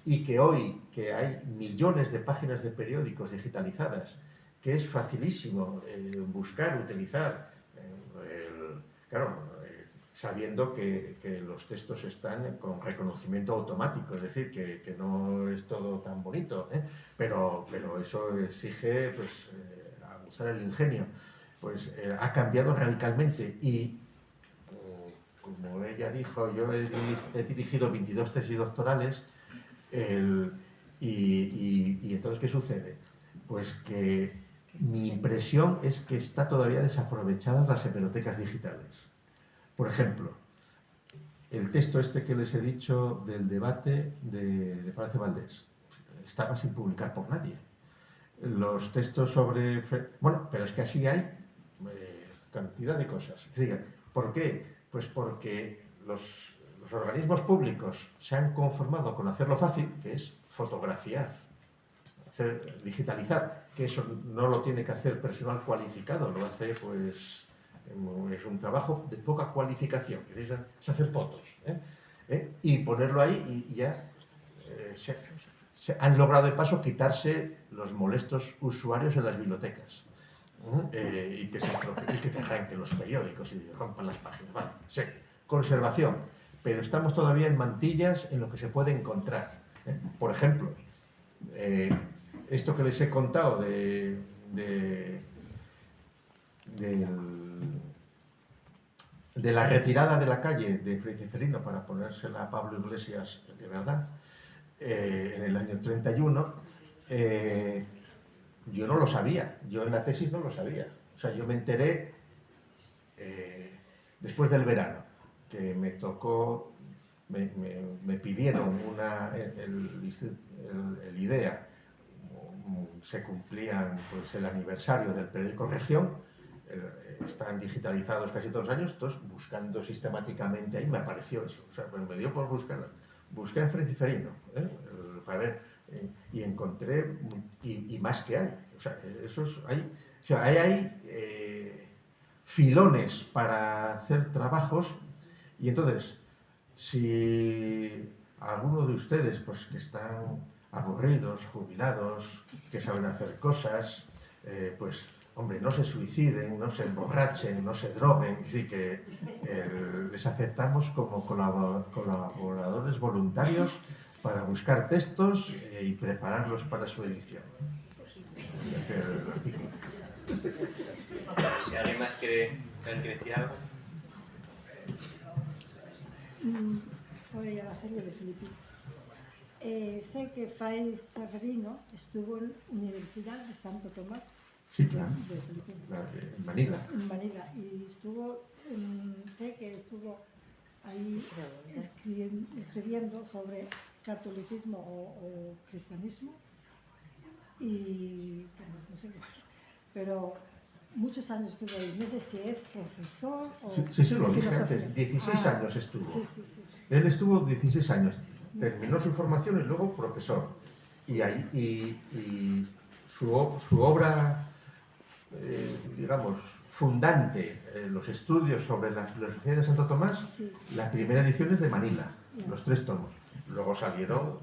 y que hoy, que hay millones de páginas de periódicos digitalizadas, que es facilísimo buscar, utilizar, sabiendo que los textos están con reconocimiento automático, es decir, que no es todo tan bonito, pero eso exige pues, abusar el ingenio. Pues ha cambiado radicalmente, y como ella dijo, yo he dirigido 22 tesis doctorales, y entonces, ¿qué sucede? Pues que mi impresión es que está todavía desaprovechadas las hemerotecas digitales. Por ejemplo, el texto este que les he dicho del debate de Palacio Valdés estaba sin publicar por nadie. Los textos sobre... Bueno, pero es que así hay cantidad de cosas. Es decir, ¿por qué? Pues porque los organismos públicos se han conformado con hacerlo fácil, que es fotografiar, digitalizar, que eso no lo tiene que hacer personal cualificado, lo hace pues... Es un trabajo de poca cualificación, que es hacer fotos, y ponerlo ahí, y ya se han logrado de paso quitarse los molestos usuarios en las bibliotecas, y que te arranquen los periódicos y rompan las páginas. Vale, sí, conservación, pero estamos todavía en mantillas en lo que se puede encontrar. Por ejemplo, esto que les he contado de la retirada de la calle de Fray Ceferino para ponérsela a Pablo Iglesias de verdad, en el año 31, yo no lo sabía, yo en la tesis no lo sabía. O sea, yo me enteré después del verano, que me tocó, me pidieron el IDEA, se cumplían pues, el aniversario del periódico Región, están digitalizados casi todos los años, entonces buscando sistemáticamente ahí me apareció eso, o sea, pues me dio por buscarlo. Busqué a Fray Ceferino, para ver, y encontré, y más que hay, o sea, hay filones para hacer trabajos, y entonces, si alguno de ustedes, pues que están aburridos, jubilados, que saben hacer cosas, pues hombre, no se suiciden, no se emborrachen, no se droguen, es decir, que les aceptamos como colaboradores voluntarios para buscar textos y prepararlos para su edición. Y hacer el artículo. Si alguien más quiere decir algo. Soy Araceli de Filipinas. Sé que Fray Ceferino estuvo en la Universidad de Santo Tomás. Sí, claro. De Filipinas. En Manila. En Manila. Y estuvo, sé que estuvo ahí escribiendo sobre catolicismo o cristianismo. Y no sé qué más. Pero muchos años estuvo ahí. No sé si es profesor o Sí, lo dije filosofía. antes. 16 años estuvo. Sí. Él estuvo 16 años. Terminó su formación y luego profesor. Y su obra, digamos, fundante, los estudios sobre la filosofía de Santo Tomás, la primera edición es de Manila, los 3 tomos. Luego salieron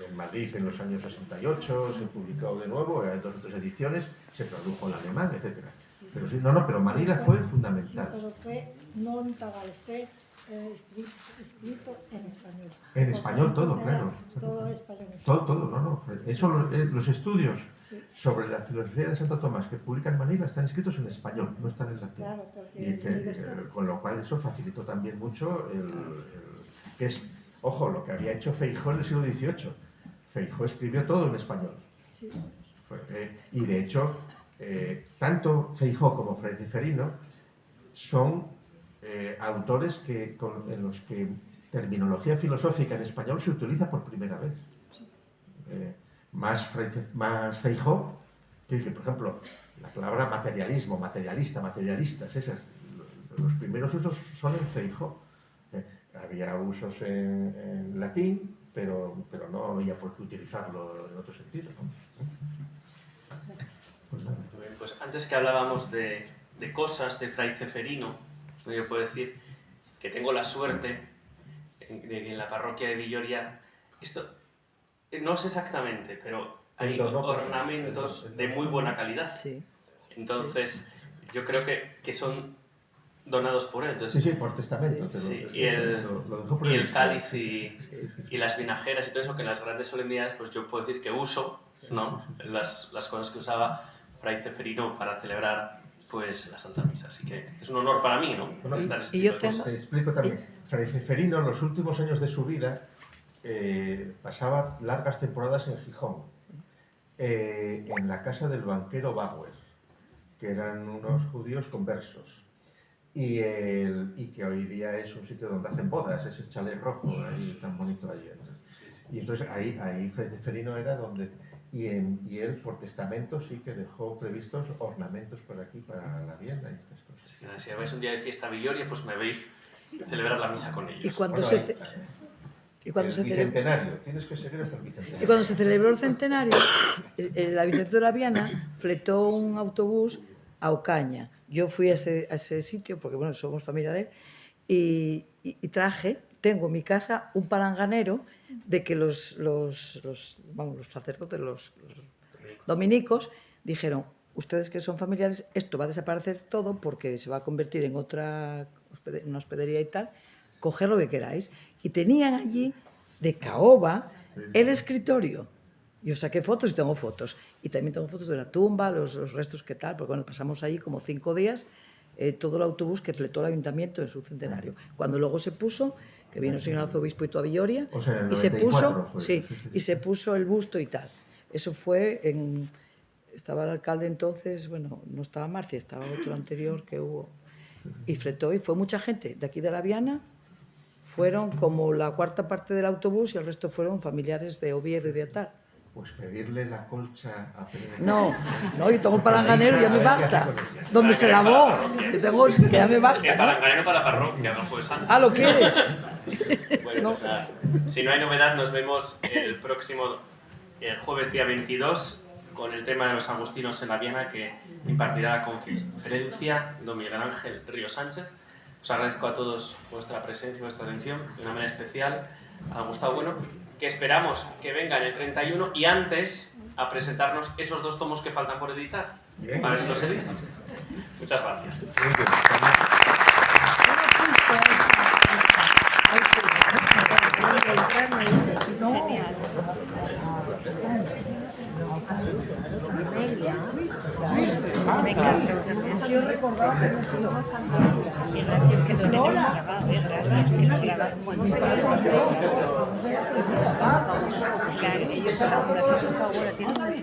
en Madrid en los años 68, se publicó de nuevo, hay 2 o 3 ediciones, se tradujo en alemán, etc. Pero sí, pero Manila fue fundamental. Sí, pero no en tagal, fue escrito en español. En español todo, claro. Todo español. Todo. Eso, los estudios sobre la filosofía de Santo Tomás que publican en Manila están escritos en español, no están en latín. Claro, porque con lo cual eso facilitó también mucho que es, ojo, lo que había hecho Feijóo en el siglo XVIII. Feijóo escribió todo en español. Sí. Y de hecho, tanto Feijóo como Fray Ceferino son autores en los que terminología filosófica en español se utiliza por primera vez. Más Feijóo, que dice, por ejemplo, la palabra materialismo, materialista, materialistas, esas, los primeros usos son en Feijóo. Había usos en latín, pero no había por qué utilizarlo en otro sentido, ¿no? Gracias. Muy bien, pues antes que hablábamos de cosas de Fray Ceferino, yo puedo decir que tengo la suerte de que en la parroquia de Villoria, esto no sé exactamente, pero hay ornamentos de muy buena calidad. Sí. Entonces, yo creo que son donados por él. Entonces, Sí, por testamento. sí, Lo y dejó por el el cáliz y las vinajeras y todo eso, que en las grandes solemnidades, pues yo puedo decir que uso, ¿no? Las cosas que usaba Fray Ceferino para celebrar pues la Santa Misa. Así que es un honor para mí, ¿no? Bueno, Estar este y tipo yo de tengo- cosas. Te explico también. Fray Ceferino, en los últimos años de su vida, pasaba largas temporadas en Gijón, en la casa del banquero Bauer, que eran unos judíos conversos, y que hoy día es un sitio donde hacen bodas, ese chalet rojo ahí tan bonito ahí. Y entonces ahí Fray Ceferino era donde... Y él, por testamento, sí que dejó previstos ornamentos por aquí para la Viena y estas cosas. Sí, si vais un día de fiesta a Villoria, pues me veis celebrar la misa con ellos. Y cuando Bueno, se ahí- ce- y cuando el se celebró, bicentenario, tienes que seguir hasta el bicentenario. y cuando se celebró el centenario, el Ayuntamiento de la Viana fletó un autobús a Ocaña. Yo fui a ese sitio, porque bueno, somos familia de él, y tengo en mi casa un palanganero de que los sacerdotes, los dominicos, dijeron: ustedes que son familiares, esto va a desaparecer todo porque se va a convertir en una hospedería y tal, coger lo que queráis. Y tenían allí, de caoba, el escritorio. Yo saqué fotos y tengo fotos. Y también tengo fotos de la tumba, los restos que tal, porque bueno, pasamos allí como 5 días, todo el autobús que fletó el ayuntamiento en su centenario. Cuando luego se puso, que vino el señor arzobispo y toda Villoria, O sea, en el y se 94 puso, fue. sí, y se puso el busto y tal. Eso fue en... Estaba el alcalde entonces, bueno, no estaba Marcia, estaba otro anterior que hubo. Y fletó, y fue mucha gente de aquí de la Viana. Fueron como la cuarta parte del autobús y el resto fueron familiares de Oviedo y de tal. Pues pedirle la colcha a Pedro. No, yo tengo un palanganero y ya me basta. ¿Dónde se lavó? Que ya me basta, El ¿no? palanganero para la parroquia, no Jueves Santo. Ah, ¿lo quieres? Bueno, No. pues nada, si no hay novedad, nos vemos el próximo jueves día 22 con el tema de los agustinos en la Viana, que impartirá la conferencia don Miguel Ángel Río Sánchez. Os agradezco a todos vuestra presencia y vuestra atención, de una manera especial a Gustavo Bueno, que esperamos que venga en el 31 y antes a presentarnos esos 2 tomos que faltan por editar. Bien. Para ver si los editan. Muchas gracias. Gracias que lo tenemos grabado, gracias que lo grabamos. Claro, ellos en la fundación Gustavo Bueno tienen unas